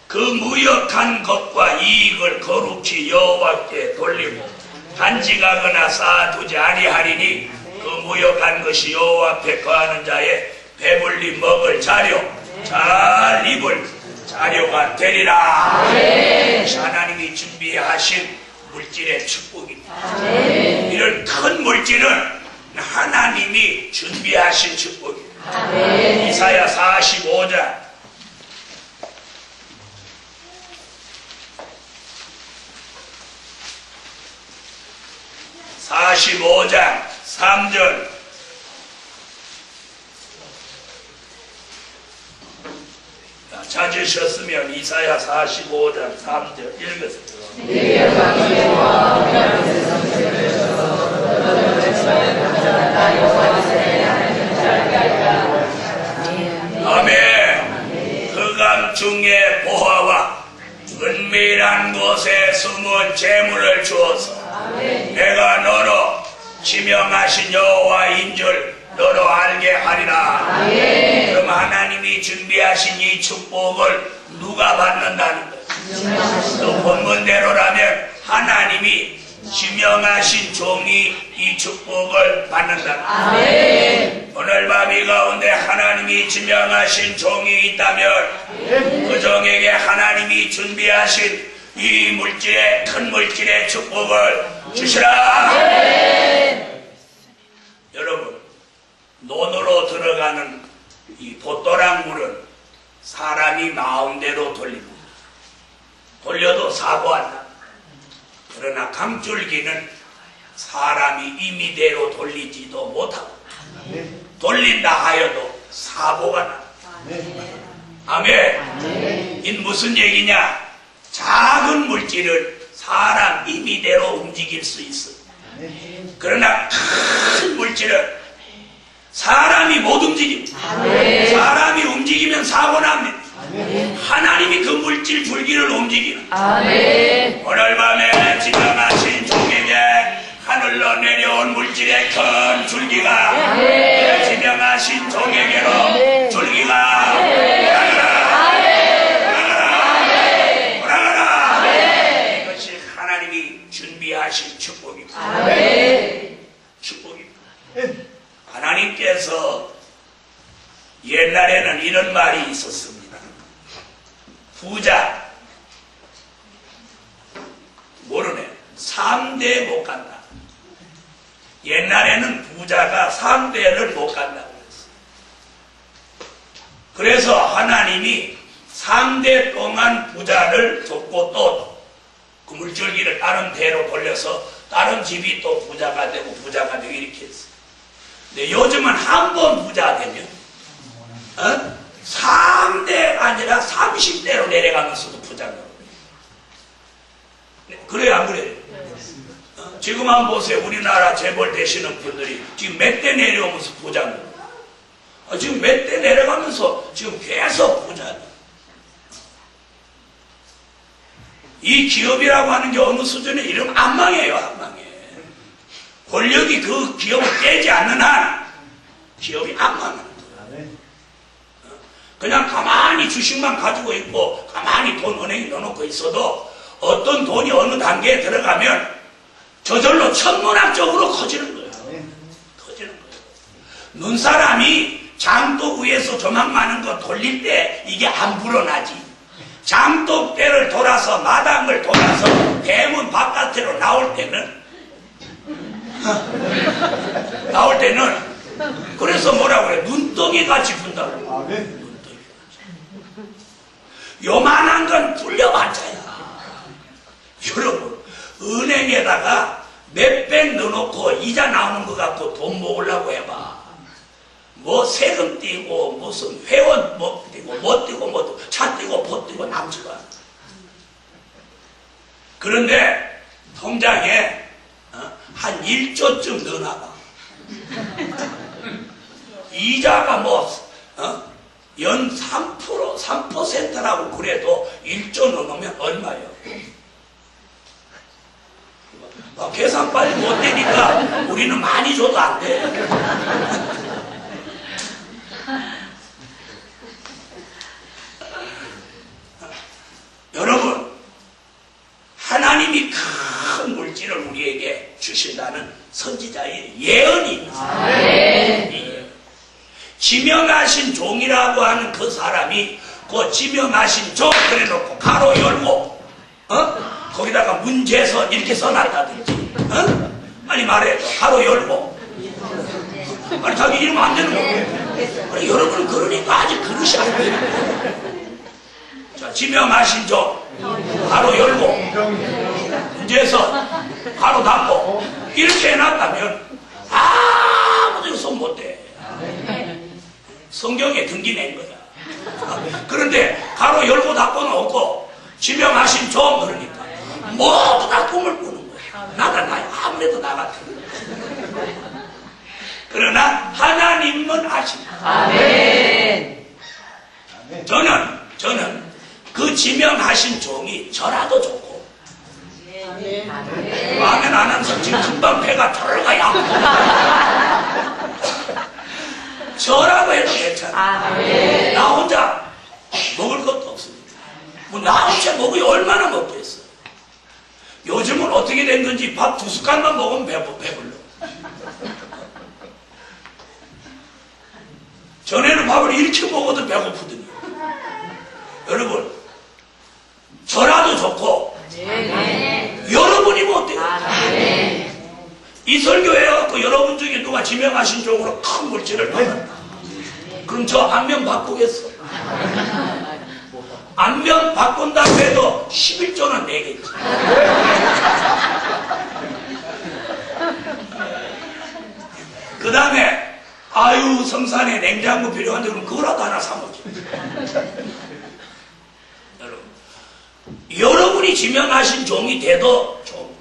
그 무역한 것과 이익을 거룩히 여호와께 돌리고 간직하거나 쌓아두지 아니하리니 그 무역한 것이 여호와 앞에 거하는 자의 배불리 먹을 자료, 잘 입을 자료가 되리라. 하나님이 준비하신 물질의 축복입니다. 이런 큰 물질은 하나님이 준비하신 축복입니다. 이사야 45장 45장 3절. 찾으셨으면 이사야 45장 3절 읽으세요. 아멘. 흑암 중에 보화와 은밀한 곳에 숨은 재물을 주어서 내가 너로 지명하신 여호와인 줄 너로 알게 하리라. 그럼 하나님이 준비하신 이 축복을 누가 받는다는 거예요? 또 본문대로라면 하나님이 지명하신 종이 이 축복을 받는다. 오늘 밤 이 가운데 하나님이 지명하신 종이 있다면 그 종에게 하나님이 준비하신 이 물질의, 큰 물질의 축복을 주시라. 여러분, 논으로 들어가는 이 돛도랑물은 사람이 마음대로 돌립니다. 돌려도 사고 안 납니다. 그러나 강줄기는 사람이 임의대로 돌리지도 못하고 돌린다 하여도 사고가 납니다. 아멘. 이 무슨 얘기냐? 작은 물질을 사람 임의대로 움직일 수 있어. 그러나 큰 물질은 사람이 못 움직입니다. 사람이 움직이면 사고 납니다. 하나님이 그 물질 줄기를 움직이는 오늘 밤에 지정하신 종에게 하늘로 내려온 물질의 큰 줄기가 지명하신 종에게로 줄기가 돌아가라. 이것이 하나님이 준비하신 축복입니다. 축복입니다. 하나님께서 옛날에는 이런 말이 있었습니다. 부자 모르네. 3대 못 간다. 옛날에는 부자가 3대를 못 간다고 그랬어요. 그래서 하나님이 3대 동안 부자를 줬고 또 그 물줄기를 다른 대로 돌려서 다른 집이 또 부자가 되고 이렇게 했어요. 근데 요즘은 한 번 부자 되면 3대가 아니라 30대로 내려가면서도 부자가 돼요. 그래요, 안 그래요? 지금 한번 보세요. 우리나라 재벌 되시는 분들이 지금 몇 대 내려오면서 부자인 거예요. 지금 몇 대 내려가면서 지금 계속 부자예요. 이 기업이라고 하는 게 어느 수준에 이러면 안 망해요, 안 망해. 권력이 그 기업을 깨지 않는 한 기업이 안 망합니다. 그냥 가만히 주식만 가지고 있고 가만히 돈 은행에 넣어놓고 있어도 어떤 돈이 어느 단계에 들어가면 저절로 천문학적으로 커지는 거예요. 커지는 거예요. 눈사람이 장독 위에서 조망 많은 거 돌릴 때 이게 안 불어나지. 장독대를 돌아서 마당을 돌아서 대문 바깥으로 나올 때는 그래서 뭐라고 그래? 눈덩이 같이 분다고. 요만한 건 불려봤자야. 여러분, 은행에다가 몇백 넣어놓고 이자 나오는 것 갖고 돈 모으려고 해봐. 뭐 세금 떼고 무슨 회원 뭐 떼고 차 떼고 보 떼고 남지가 않아. 그런데 통장에 한 1조쯤 넣어놔봐. 이자가 연 3%라고 그래도 1조 넣어놓으면 얼마예요? 계산 빨리 못 되니까 우리는 많이 줘도 안 돼. 여러분, 하나님이 큰 물질을 우리에게 주신다는 선지자의 예언이 있습니다. 지명하신 종이라고 하는 그 사람이 그 지명하신 종 그래놓고 가로 열고 거기다가 문제서 이렇게 써놨다든지 아니 말해줘. 가로 열고 아니 자기 이름 안 되는 거예요. 여러분 그러니까 아직 그릇이 안 돼요. 자, 지명하신 종 가로 열고 문제서 가로 닫고 이렇게 해놨다면 아무도 손 못 대. 성경에 등기낸 거야. 그런데 가로 열고 닫고는 없고 지명하신 종 그러니까 모두 다 꿈을 꾸는 거야. 나야 아무래도 나 같아. 그러나 하나님은 아십니다. 아멘. 저는 그 지명하신 종이 저라도 좋고 마음에 안 하면서 지금 금방 배가 털어가 야 저라고 해도 괜찮아. 나 혼자 먹을 것도 없습니다. 나 혼자 먹이 얼마나 먹겠어. 요즘은 어떻게 된 건지 밥 2숟갈만 먹으면 배불러. 전에는 밥을 이렇게 먹어도 배고프더니. 여러분, 저라도 좋고 여러분이면 어때요? 이 설교해갖고 여러분 중에 누가 지명하신 쪽으로 큰 물질을 받았다. 그럼 저 안면 바꾸겠어? 안면 바꾼다고 해도 11조는 내겠지. 그 다음에 아유 성산에 냉장고 필요한데 그럼 그거라도 하나 사먹지. 여러분이 지명하신 종이 돼도 종.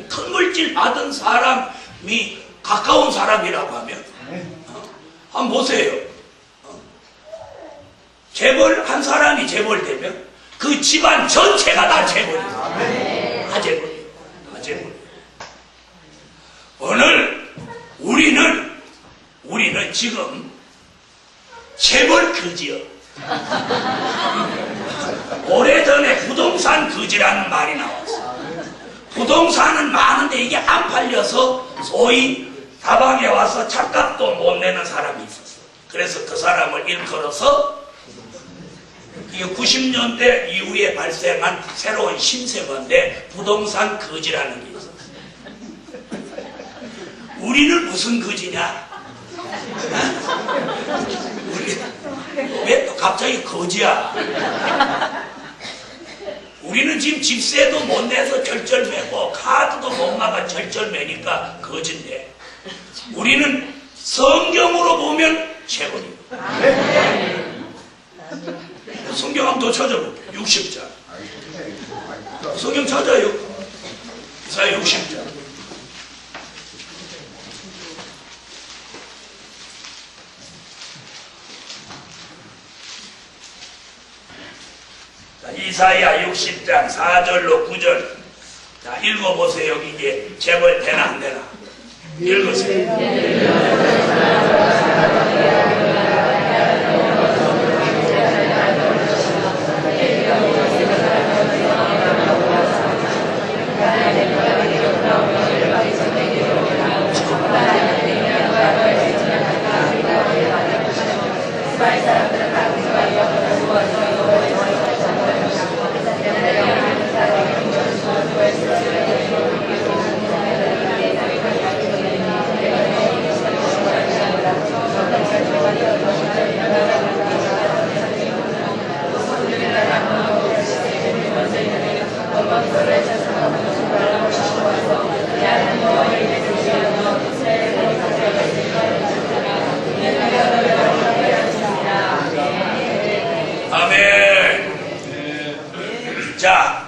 큰 물질 받은 사람이 가까운 사람이라고 하면 한번 보세요. 재벌 한 사람이 재벌되면 그 집안 전체가 다 재벌이에요. 다 재벌이에요. 다 재벌이에요. 오늘 우리는 지금 재벌 거지요. 오래전에 부동산 거지라는 말이 나왔어. 부동산은 많은데 이게 안 팔려서 소위 다방에 와서 착각도 못 내는 사람이 있었어. 그래서 그 사람을 일컬어서 이게 90년대 이후에 발생한 새로운 신세건데 부동산 거지라는 게 있었어. 우리는 무슨 거지냐? 왜 또 갑자기 거지야? 우리는 지금 집세도 못 내서 절절매고 카드도 못 막아 절절매니까 거진데 우리는 성경으로 보면 재벌입니다. 성경 한번 더 찾아볼게요. 60장. 성경 찾아요. 이사야 60장. 이사야 60장 4절로 9절. 자, 읽어보세요. 여기 이제 재벌 되나 안 되나? 읽으세요. 자,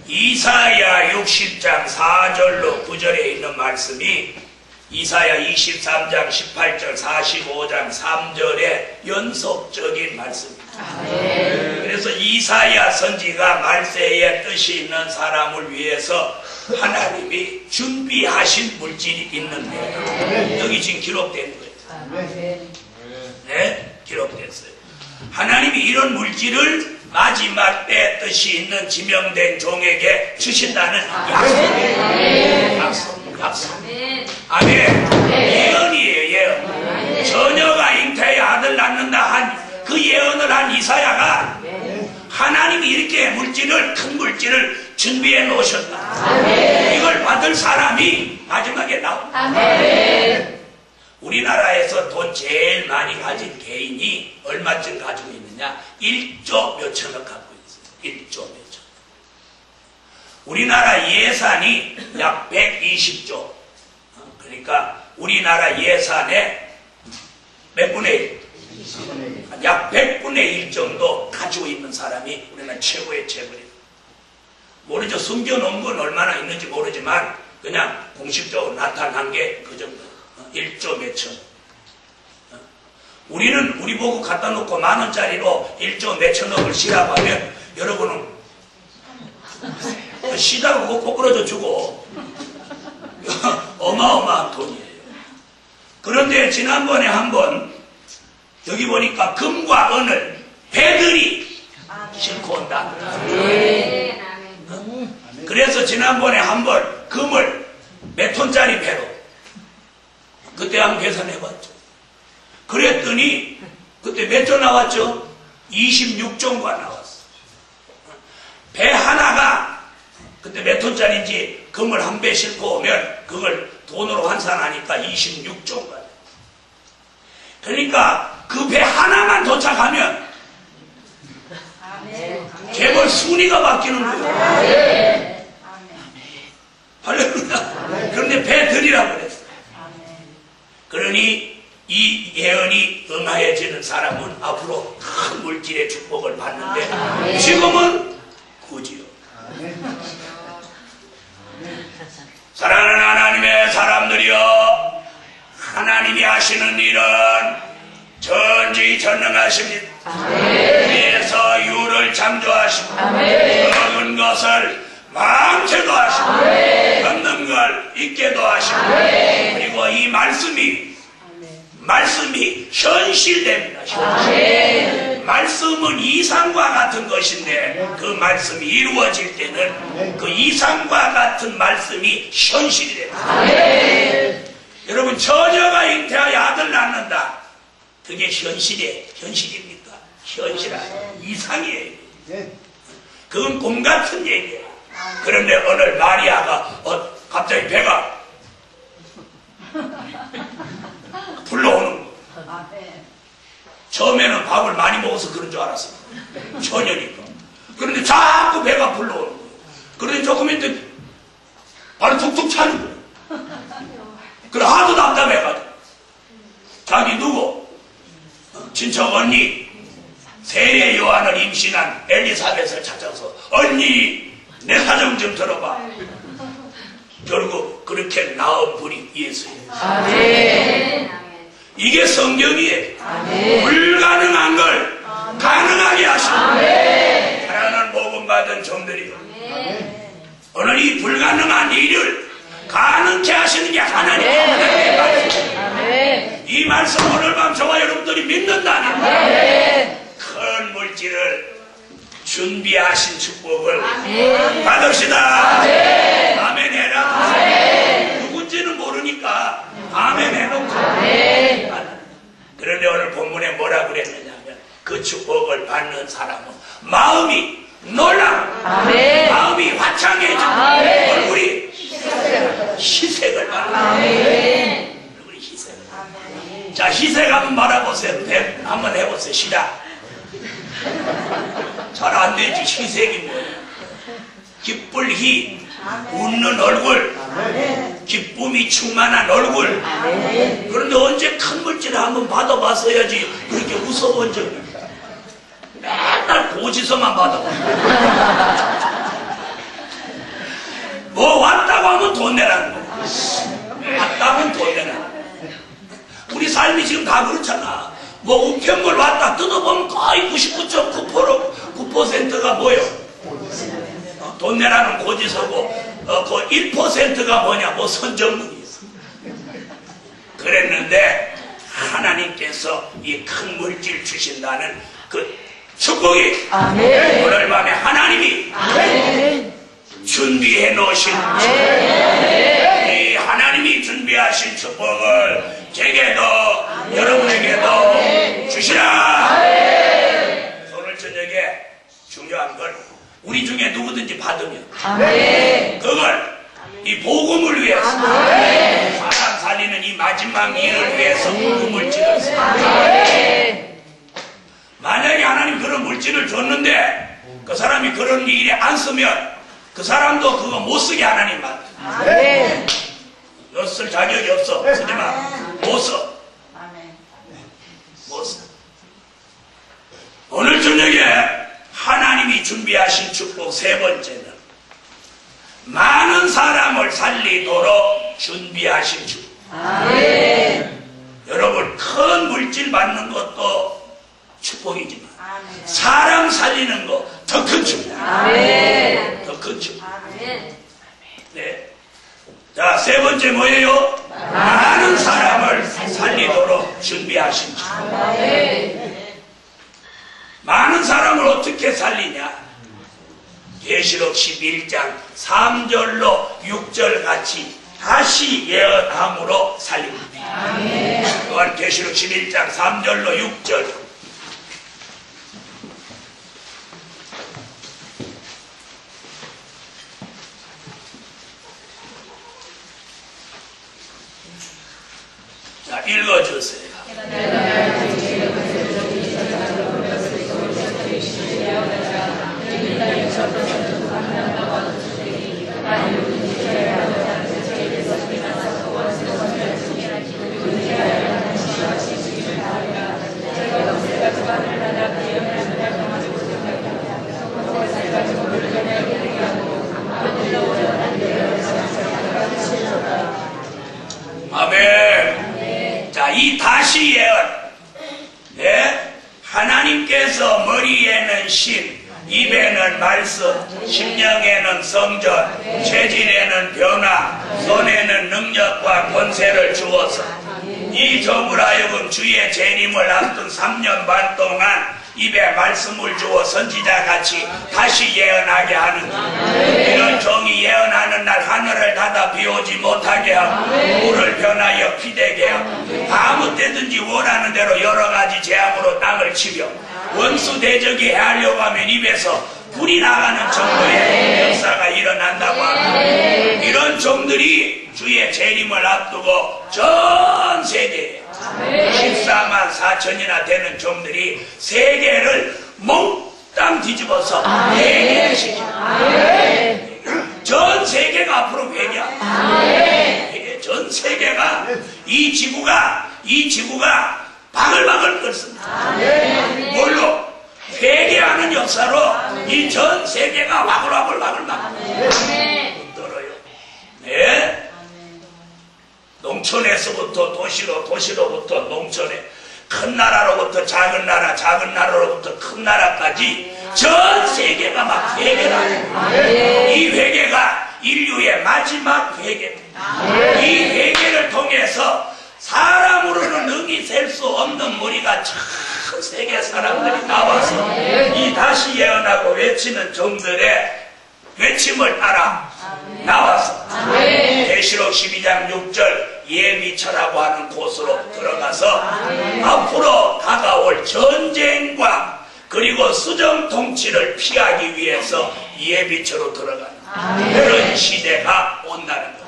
이사야 60장 4절로 9절에 있는 말씀이 이사야 23장 18절 45장 3절의 연속적인 말씀입니다. 그래서 이사야 선지가 말세에 뜻이 있는 사람을 위해서 하나님이 준비하신 물질이 있는데 여기 지금 기록된 거예요. 네, 기록됐어요. 하나님이 이런 물질을 마지막 때 뜻이 있는 지명된 종에게 주신다는 약속. 아멘. 예언이에요, 예언. 처녀가 잉태해 아들 낳는다 한 그 예언을 한 이사야가 하나님이 이렇게 물질을, 큰 물질을 준비해 놓으셨다. 이걸 받을 사람이 마지막에 나온다. 우리나라에서 돈 제일 많이 가진 개인이 얼마쯤 가지고 있느냐? 1조 몇천억 갖고 있어요. 1조 몇천억. 우리나라 예산이 약 120조. 그러니까 우리나라 예산의 몇 분의 1? 약 100분의 1 정도 가지고 있는 사람이 우리나라 최고의 재벌이에요. 모르죠. 숨겨놓은 건 얼마나 있는지 모르지만 그냥 공식적으로 나타난 게 그 정도. 1조 몇천. 우리는 우리 보고 갖다 놓고 10,000원짜리로 1조 몇천억을 시라고 하면 여러분은 시다가 그거 꼬꾸러져 주고 어마어마한 돈이에요. 그런데 지난번에 한번 여기 보니까 금과 은을 배들이 싣고 온다. 그래서 지난번에 한번 금을 몇 톤짜리 배로 그때 한번 계산해봤죠. 그랬더니 그때 몇 조 나왔죠? 26조가 나왔어. 배 하나가 그때 몇 톤짜리인지 금을 한 배 싣고 오면 그걸 돈으로 환산하니까 26조가. 그러니까 그 배 하나만 도착하면 재벌 순위가 바뀌는 거예요. 할렐루야. 그런데 배들이라고 그랬어. 그러니 이 예언이 응하여지는 사람은 앞으로 큰 물질의 축복을 받는데 지금은 굳이요. 사랑하는 하나님의 사람들이여, 하나님이 하시는 일은 전지 전능하십니다. 아멘. 위에서 유를 창조하시고 아멘. 적은 것을 망체도 하시고 아멘. 없는 걸 있게도 하시고 아멘. 그리고 이 말씀이 현실됩니다. 아멘. 말씀은 이상과 같은 것인데 그 말씀이 이루어질 때는 그 이상과 같은 말씀이 현실이 됩니다. 아멘. 여러분, 처녀가 잉태하여 아들 낳는다. 그게 현실입니까? 현실 아니에요. 이상이에요. 그건 꿈 같은 얘기예요. 그런데 오늘 마리아가 갑자기 배가 불러오는 거예요. 처음에는 밥을 많이 먹어서 그런 줄 알았어요. 처녀니까. 그런데 자꾸 배가 불러오는 거예요. 그런데 조금 있더 바로 툭툭 차는 거예요. 그래 하도 답답해가지고 자기 누구? 친척 언니 세례 요한을 임신한 엘리사벳을 찾아서 언니 내 사정 좀 들어봐. 결국 그렇게 낳은 분이 예수예요. 아멘. 이게 성경이에요. 아멘. 불가능한 걸 가능하게 하시는 아멘. 사랑하는 복음 받은 종들이요. 오늘 이 불가능한 일을 가능케 하시는 게 하나님의 말씀이에요. 아멘. 이 말씀 오늘 밤 저와 여러분들이 믿는다면 아멘. 큰 물질을 준비하신 축복을 아멘. 받읍시다. 아멘. 아멘 해라. 아멘. 누군지는 모르니까 아멘 해놓고. 아멘. 그런데 오늘 본문에 뭐라 그랬느냐면 그 축복을 받는 사람은 마음이 놀라, 아멘. 마음이 화창해져, 아멘. 얼굴이 희색을 받아. 아멘. 얼굴이 희색을 받아. 자, 희색 한번 말아보세요. 한번 해보세요. 시작. 잘 안 되지. 희색이 뭐예요? 기쁠 희, 웃는 얼굴, 기쁨이 충만한 얼굴. 그런데 언제 큰 물질을 한번 받아봤어야지 그렇게 웃어본 적이 없어요. 맨날 고지서만 받아봐. 뭐 왔다고 하면 돈 내라는 거야. 왔다면 돈 내라는 거야. 우리 삶이 지금 다 그렇잖아. 뭐 우편물 왔다 뜯어보면 거의 99.9%가 뭐예요? 돈 내라는 고지서고 그 1%가 뭐냐? 뭐 선전문이 있어. 그랬는데 하나님께서 이 큰 물질 주신다는 그 축복이 아멘. 오늘 밤에 하나님이 아멘. 준비해 놓으신 이 하나님이 준비하신 축복을 제게도 여러분에게도 주시라. 오늘 저녁에 중요한 건 우리 중에 누구든지 받으면 아멘. 그걸 이 복음을 위해서 아멘. 사람 살리는 이 마지막 일을 위해서 그 물질을 씁니다. 아멘. 만약에 하나님 그런 물질을 줬는데 그 사람이 그런 일에 안 쓰면 그 사람도 그거 못 쓰게 하나님 만들어. 아멘. 너 쓸 자격이 없어. 쓰지 마. 못 써. 못 써. 오늘 저녁에 하나님이 준비하신 축복 세 번째는 많은 사람을 살리도록 준비하신 축복. 아멘. 여러분, 큰 물질 받는 것도 축복이지만 사람 살리는 거 더 큰 축복. 아멘. 더 큰 축복. 네. 자, 세 번째 뭐예요? 많은 사람을 살리도록 준비하신 축복. 아멘. 많은 사람을 어떻게 살리냐? 계시록 11장 3절로 6절 같이 다시 예언함으로 살립니다. 아멘. 또한 계시록 11장 3절로 6절. 자, 읽어주세요. 아멘. 자, 이 다시 예언. 네? 하나님께서 머리에는 신, 입에는 말씀, 심령에는 성전, 체질에는 변화, 손에는 능력과 권세를 주어서 이 점을 하여금 주의 재림을 앞둔 3년 반 동안 입에 말씀을 주어 선지자같이 다시 예언하게 하는 이런 종이 예언하는 날 하늘을 닫아 비오지 못하게 하고 물을 변하여 피되게 하고 아무 때든지 원하는 대로 여러 가지 재앙으로 땅을 치며 원수 대적이 해하려고 하면 입에서 불이 나가는 정도의 역사가 일어난다고 합니다. 이런 종들이 주의 재림을 앞두고 전 세계에 14만 4천이나 되는 종들이 세계를 몽땅 뒤집어서 회개하시죠. 전 세계가 앞으로 회개합니다. 전 세계가 이 지구가 바글바글 끓습니다. 뭘로? 회개하는 역사로 이 전 세계가 와글와글 떨어요. 네? 농촌에서부터 도시로, 도시로부터 농촌에, 큰 나라로부터 작은 나라, 작은 나라로부터 큰 나라까지 전 세계가 막 회개를 하는 이 회개가 인류의 마지막 회개입니다. 이 회개를 통해서 사람으로는 능히 셀 수 없는 무리가 전 세계 사람들이 나와서 이 다시 예언하고 외치는 종들의 외침을 따라 나와서 계시록 12장 6절 예비처라고 하는 곳으로 들어가서 앞으로 다가올 전쟁과 그리고 수정 통치를 피하기 위해서 예비처로 들어가는 그런 시대가 온다는 것.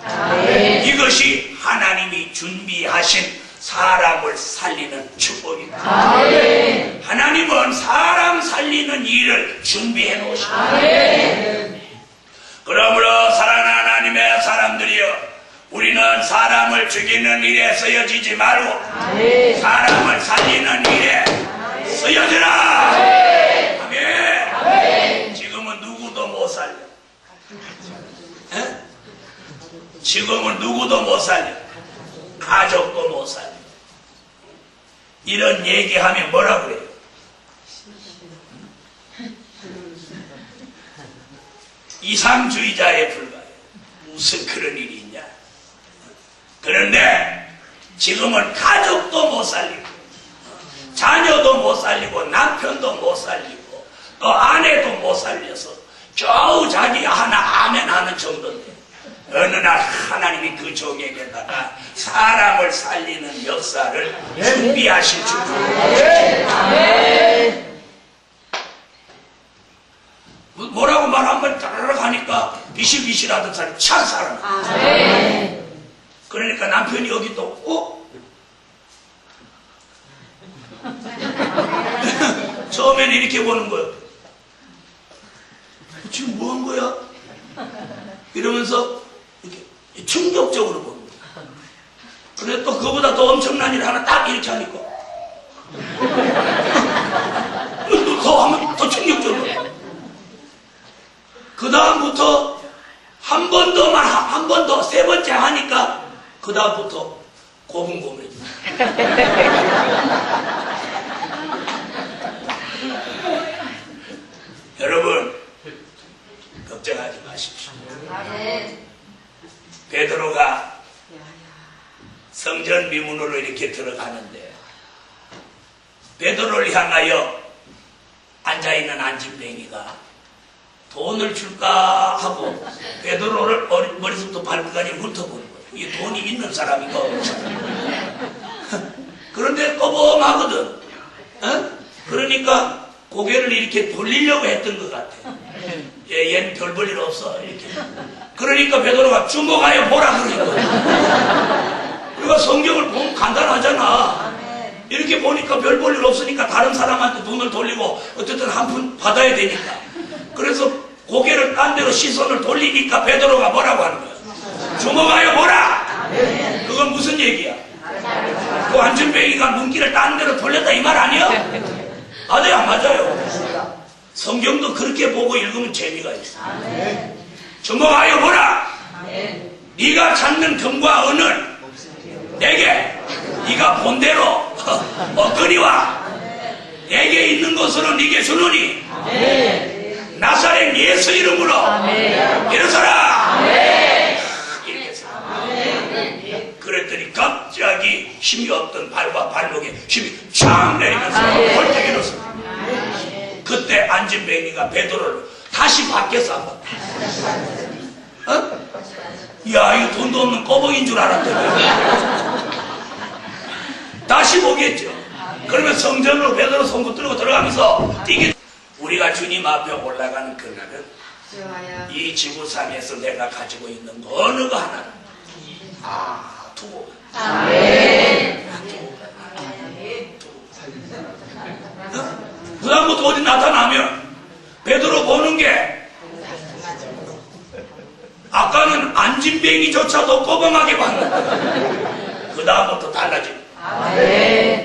이것이 하나님이 준비하신 사람을 살리는 축복입니다. 하나님은 사람 살리는 일을 준비해 놓으십니다. 그러므로 사랑하는 하나님의 사람들이여, 우리는 사람을 죽이는 일에 쓰여지지 말고 사람을 살리는 일에 쓰여지라. 아멘. 지금은 누구도 못 살려. 지금은 누구도 못 살려. 가족도 못 살려. 이런 얘기하면 뭐라 그래요? 이상주의자에 불과해. 무슨 그런 일이 있냐? 그런데 지금은 가족도 못 살리고 자녀도 못 살리고 남편도 못 살리고 또 아내도 못 살려서 겨우 자기 하나 아멘 하는 정도인데 어느 날 하나님이 그 종에게다가 사람을 살리는 역사를 준비하실 줄 모르겠어요. 뭐라고 말하면 따르륵 하니까 비실비실하던 사람이 착 살아나. 그러니까 남편이 여기 또 처음에는 이렇게 보는 거예요. 지금 뭐 한 거야? 이러면서 이렇게 충격적으로 보는 거예요. 그런데 또 그거보다 더 엄청난 일을 하나 딱 이렇게 하니까 더 하면 더 충격적으로. 그 다음부터 한 번 더, 세 번째 하니까 그 다음부터 고분고분해집니다. 여러분, 걱정하지 마십시오. 베드로가 성전 미문으로 이렇게 들어가는데 베드로를 향하여 앉아있는 안진뱅이가 돈을 줄까 하고 베드로를 머리부터 발끝까지 훑어보는 거예요. 이 돈이 있는 사람인가 없는 사람. 그런데 꺼범하거든. 그러니까 고개를 이렇게 돌리려고 했던 것 같아. 얘는 별 볼 일 없어 이렇게. 그러니까 베드로가 주목하여 보라 그러는 거야. 우리가 성경을 보면 간단하잖아. 이렇게 보니까 별 볼 일 없으니까 다른 사람한테 눈을 돌리고 어쨌든 한 푼 받아야 되니까. 그래서 고개를 딴 데로 시선을 돌리니까 베드로가 뭐라고 하는 거야? 주목하여 보라! 그건 무슨 얘기야? 그 안전뱅이가 눈길을 딴 데로 돌렸다 이 말 아니야? 맞아요, 안 맞아요? 성경도 그렇게 보고 읽으면 재미가 있어. 주목하여 보라! 네가 찾는 금과 은을 내게 네가 본대로 얻거니와 내게 있는 것으로 네게 주노니 나사렛 예수 이름으로 일어서라. 이렇게 해서. 그랬더니 갑자기 힘이 없던 발과 발목에 힘이 쫙 내리면서 벌떡 일어섰습니다. 그때 안진뱅이가 베드로를 다시 밖에서 한번 야, 이거 돈도 없는 꺼벅인 줄 알았더니 다시 보겠죠. 그러면 성전으로 베드로 손 들고 들어가면서 뛰게. 우리가 주님 앞에 올라가는 그날은 이 지구상에서 내가 가지고 있는 거 어느 거 하나를 두고 그다음부터 어디 나타나면 베드로 보는 게 아까는 안진뱅이조차도 꺼벙하게 봤는데 그 다음부터 달라집니다.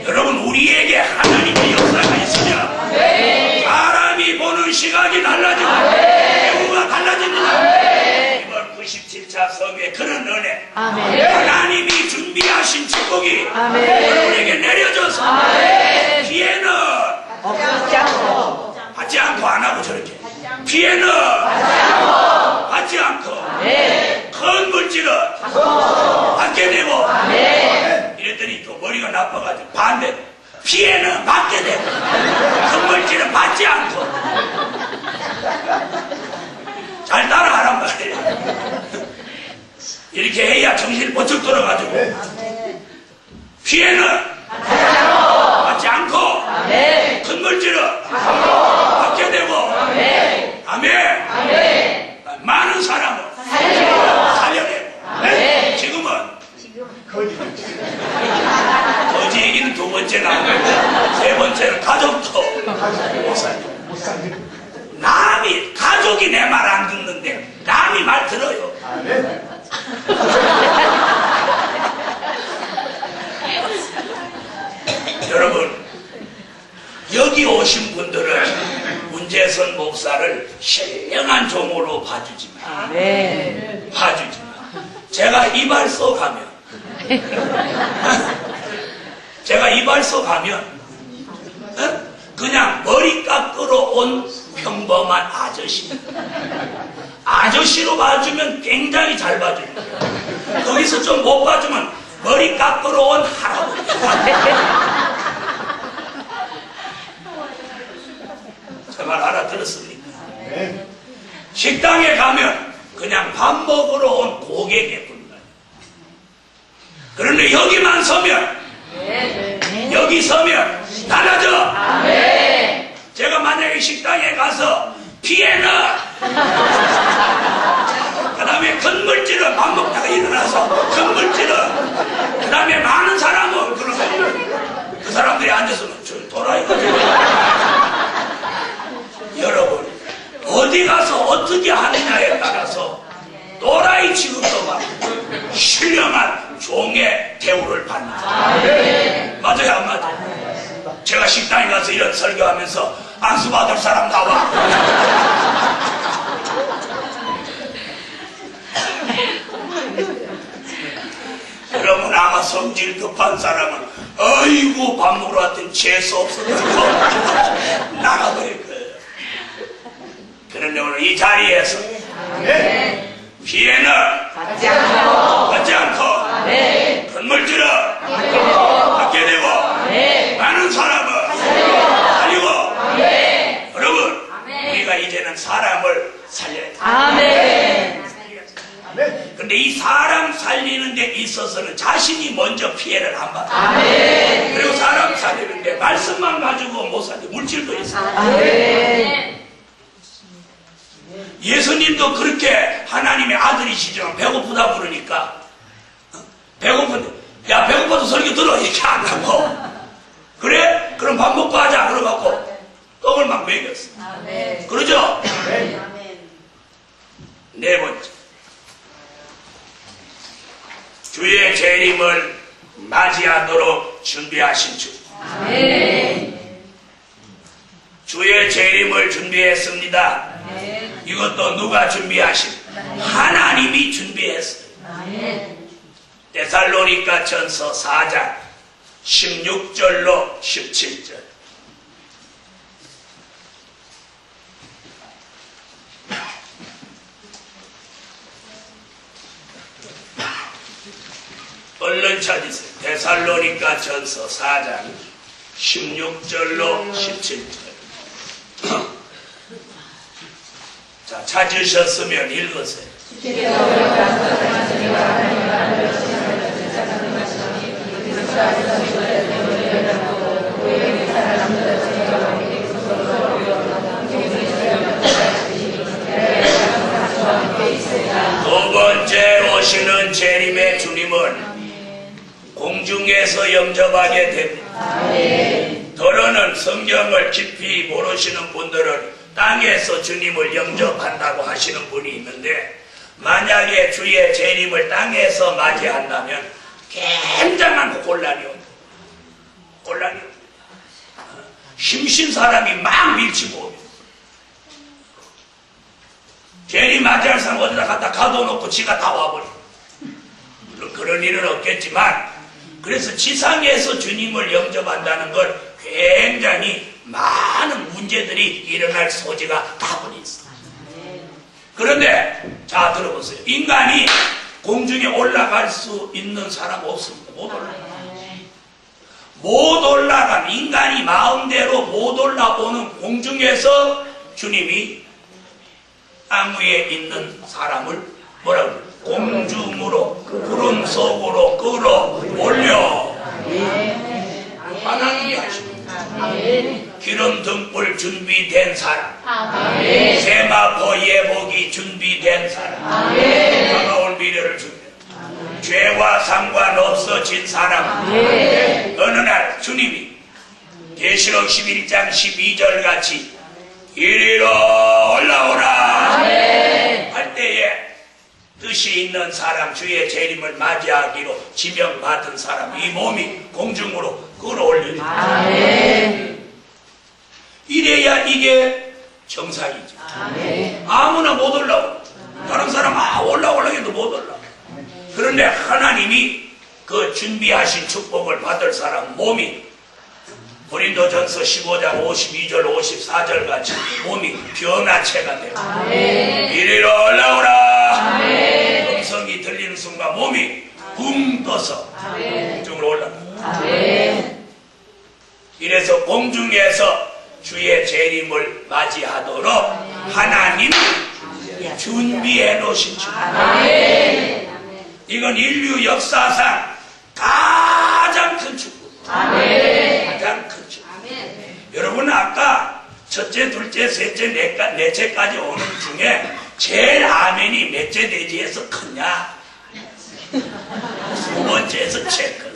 여러분, 우리에게 하나님의 역사가 있으면 사람이 보는 시각이 달라지고 배우가 달라집니다. 이번 97차 성회의 그런 은혜, 하나님이 준비하신 축복이 여러분에게 내려져서 피해는 받지 않고 안 하고 저렇게 피해는 받지 않고 큰 물질은 받게 되고 이랬더니 또 머리가 나빠가지고 반대 피해는 받게 되고 큰 물질은 받지 않고. 잘 따라하란 말이에요. 이렇게 해야 정신이 번쩍 돌아가지고 피해는 받지 않고 큰 물질은 받게 되고 아멘. 많은 사람을 살려내고 지금은 거지 얘기는 두 번째 나오고 세 번째는 가족도 못 살려. 남이 가족이 내 말 안 듣는데 남이 말 들어요. 여러분, 여기 오신 분들은 문재선 목사를 신령한 종으로 봐주지만 제가 이발소 가면 그냥 머리 깎으러 온 평범한 아저씨로 봐주면 굉장히 잘 봐줍니다. 거기서 좀 못 봐주면 머리 깎으러 온 할아버지. 제 말 알아들었습니까? 식당에 가면 그냥 밥 먹으러 온 고객의 분들. 그런데 여기만 서면 여기 서면 달라져. 제가 만약에 식당에 가서 피해는 그 다음에 큰 물질은 밥 먹다가 일어나서 큰 물질은 그 다음에 많은 사람은 그러면 그 사람들이 앉아서는 저 도라이가 여러분, 어디 가서 어떻게 하느냐에 따라서 또라이 취급도 받고 신령한 종의 대우를 받는다. 맞아요, 안 맞아요? 제가 식당에 가서 이런 설교하면서 안수받을 사람 나와. 여러분, 아마 성질 급한 사람은 어이구 밥 먹으러 왔더니 재수 없어가지고 나가버릴 거예요. 그런데 오늘 이 자리에서 피해는 받지 않고 큰 물질은 받게 되고 많은 사람은 살리고 여러분, 우리가 이제는 사람을 살려야 돼. 근데 이 사람 살리는 데 있어서는 자신이 먼저 피해를 안 받아. 그리고 사람 살리는데 말씀만 가지고 못 살리, 물질도 있어. 예수님도 그렇게 하나님의 아들이시지만 배고프다 그러니까 배고픈데 야, 배고파도 설교 들어 이렇게 안 하고 그래? 그럼 밥 먹고 하자 그러갖고 떡을 막 먹였어. 그러죠? 네 번째, 주의 재림을 맞이하도록 준비하신 주. 주의 재림을 준비했습니다. 이것도 누가 준비하신? 하나님이 준비했어요. 데살로니가 전서 4장 16절로 17절. 얼른 찾으세요. 데살로니가 전서 4장 16절로 17절. 자, 찾으셨으면 읽으세요. 두 번째 오시는 재림의 주님은 공중에서 영접하게 됩니다. 더러는 성경을 깊이 모르시는 분들은 땅에서 주님을 영접한다고 하시는 분이 있는데, 만약에 주의 재림을 땅에서 맞이한다면 굉장한 곤란이 옵니다. 곤란이 옵니다. 힘신 사람이 막 밀치고 옵니다. 재림 맞이할 사람 어디다 갖다 가둬놓고 지가 다 와버려. 물론 그런 일은 없겠지만, 그래서 지상에서 주님을 영접한다는 건 굉장히 많은 문제들이 일어날 소지가 다분히 있어요. 그런데 자, 들어보세요. 인간이 공중에 올라갈 수 있는 사람 없습니다. 못 올라가요. 못 올라간, 인간이 마음대로 못 올라오는 공중에서 주님이 땅 위에 있는 사람을 뭐라고 그래요? 공중으로, 구름 속으로 끌어올려 하나님이 하십니다. 기름 등불 준비된 사람, 세마포 예복이 준비된 사람, 다가올 미래를 준비합니다. 죄와 상관없어진 사람, 어느 날 주님이 계시록 11장 12절 같이 이리로 올라오라 할 때에 뜻이 있는 사람, 주의 재림을 맞이하기로 지명받은 사람, 이 몸이 공중으로 끌어올려집니다. 이래야 이게 정상이죠. 아무나 못 올라오고, 다른 사람 올라오려고 해도 못 올라오고. 그런데 하나님이 그 준비하신 축복을 받을 사람 몸이 고린도전서 15장 52절 54절 같이 몸이 변화체가 됩니다. 이리로 올라오라. 음성이 들리는 순간 몸이 붕 떠서 공중으로 올라갑니다. 이래서 공중에서 주의 재림을 맞이하도록 하나님이 준비해 놓으신 줄. 이건 인류 역사상 가장 큰 축복. 가장 큰 축복. 여러분, 아까 첫째, 둘째, 셋째, 넷째까지 오는 중에 제일 아멘이 몇째 대지에서 크냐? 두 번째에서 제일 컸어.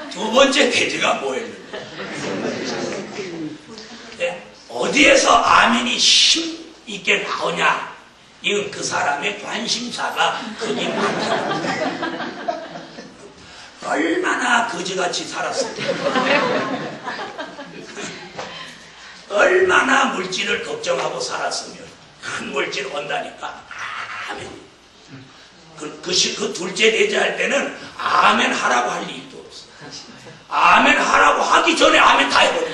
두 번째 대지가 뭐였는데? 네? 어디에서 아멘이 힘 있게 나오냐? 이건 그 사람의 관심사가 거기 많다. 얼마나 거지같이 살았을까? 얼마나 물질을 걱정하고 살았으면 큰 물질 온다니까 아멘. 그 둘째 대지할 때는 아멘 하라고 할 일도 없어. 아멘 하라고 하기 전에 아멘 다 해버려.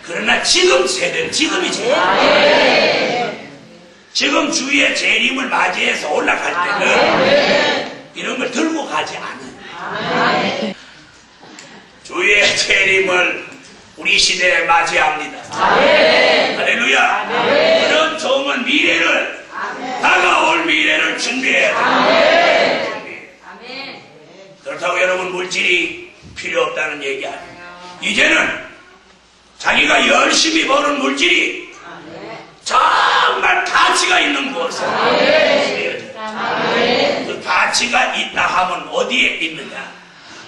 그러나 지금 세대는 지금이 제일 지금 주의 재림을 맞이해서 올라갈 때는 이런 걸 들고 가지 않아요. 주의 재림을 우리 시대에 맞이합니다. 할렐루야. 그런 좋은 미래를, 다가올 미래를 준비해야 됩니다. 그렇다고 여러분 물질이 필요 없다는 얘기 아니에요. 이제는 자기가 열심히 버는 물질이 정말 가치가 있는 곳에 그 가치가 있다 하면 어디에 있느냐?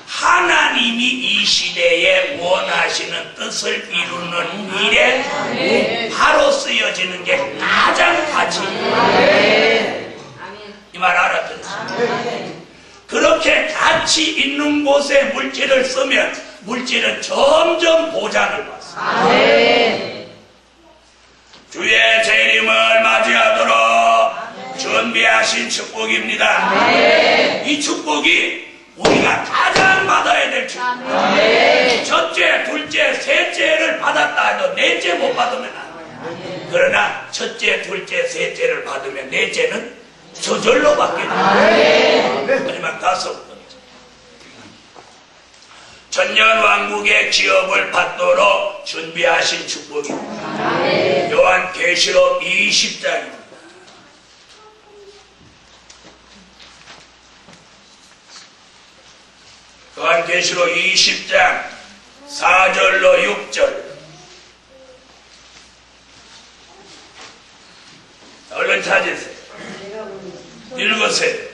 하나님이 이 시대에 원하시는 뜻을 이루는 일에 바로 쓰여지는 게 가장 가치 있는. 이 말 알아듣습니까? 그렇게 가치 있는 곳에 물질을 쓰면 물질은 점점 보장을 받습니다. 주의 재림을 맞이하도록 준비하신 축복입니다. 이 축복이 우리가 가장 받아야 될 축복. 첫째, 둘째, 셋째를 받았다 해도 넷째 못 받으면 안 돼요. 그러나 첫째, 둘째, 셋째를 받으면 넷째는 저절로 받게 됩니다. 마지막 다섯 번째. 천년왕국의 기업을 받도록 준비하신 축복입니다. 요한계시록 20장입니다. 요한계시록 20장 4절로 6절. 얼른 찾으세요. 읽으세요.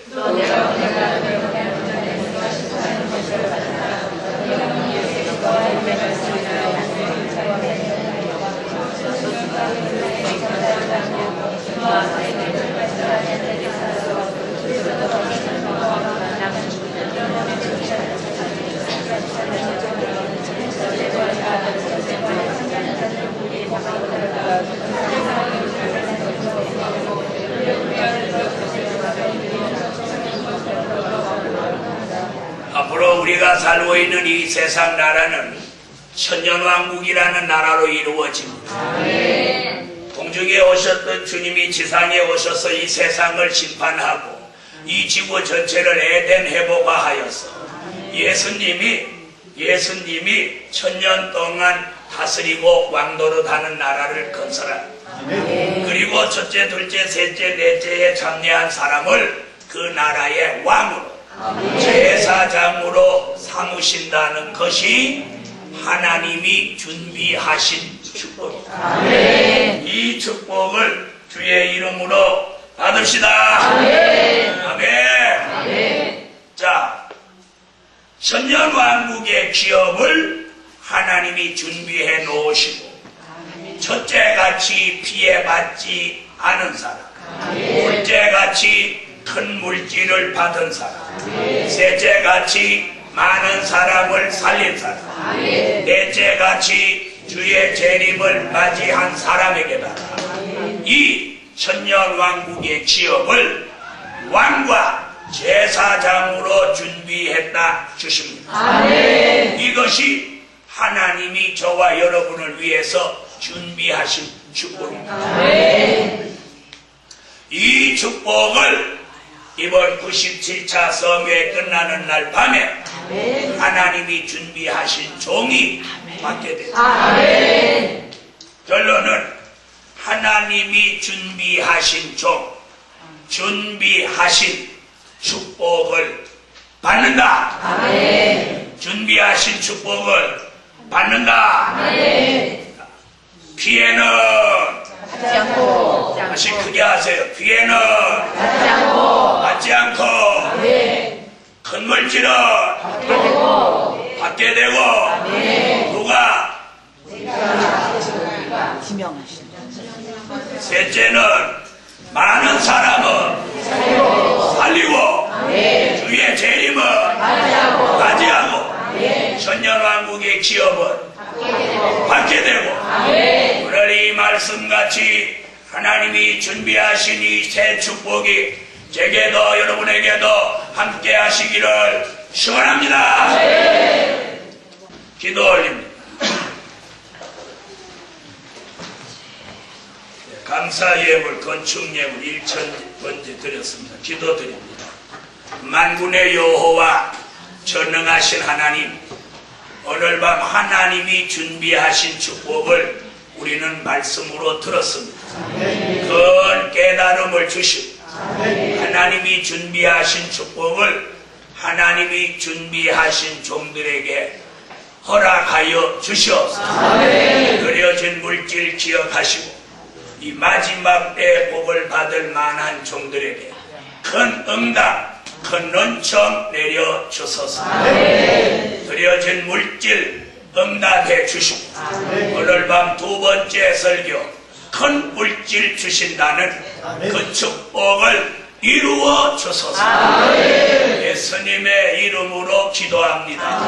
앞으로 우리가 살고 있는 이 세상 나라는 천년왕국이라는 나라로 이루어집니다. 공중에 오셨던 주님이 지상에 오셔서 이 세상을 심판하고 이 지구 전체를 에덴 회복화하여서 예수님이 천년 동안 다스리고 왕노릇하는 나라를 건설합니다. 그리고 첫째, 둘째, 셋째, 넷째에 참여한 사람을 그 나라의 왕으로 제사장으로 삼으신다는 것이 하나님이 준비하신 축복입니다. 이 축복을 주의 이름으로 받읍시다. 아멘. 자, 천년왕국의 기업을 하나님이 준비해 놓으시고 첫째같이 피해받지 않은 사람, 둘째같이 큰 물질을 받은 사람, 셋째같이 많은 사람을 살린 사람, 넷째같이 주의 재림을 맞이한 사람에게다 이 천년왕국의 기업을 왕과 제사장으로 준비했다 주십니다. 이것이 하나님이 저와 여러분을 위해서 준비하신 축복입니다. 이 축복을 이번 97차 성회 끝나는 날 밤에 하나님이 준비하신 종이 받게 됩니다. 결론은 하나님이 준비하신 종, 준비하신 축복을 받는다. 준비하신 축복을 받는다. 피해는 다시 크게 하세요. 피해는 받지 않고 큰 물질은 받게 되고 누가 셋째는 많은 사람은 살리고 주의 재림은 맞이하고 천년왕국의 기업은 받게 되고 오늘 이 말씀같이 하나님이 준비하신 이 새 축복이 제게도 여러분에게도 함께 하시기를 축원합니다. 기도 올립니다. 감사 예물, 건축 예물 1,000번째 드렸습니다. 기도 드립니다. 만군의 여호와 전능하신 하나님, 오늘 밤 하나님이 준비하신 축복을 우리는 말씀으로 들었습니다. 큰 깨달음을 주시고 하나님이 준비하신 축복을 하나님이 준비하신 종들에게 허락하여 주시옵소서. 그려진 물질 기억하시고 이 마지막 때 복을 받을 만한 종들에게 큰 응답, 큰 은총 내려 주소서. 그려진 물질 응답해 주시고 오늘 밤 두 번째 설교 큰 물질 주신다는 그 축복을 이루어 주소서. 예수님의 이름으로 기도합니다.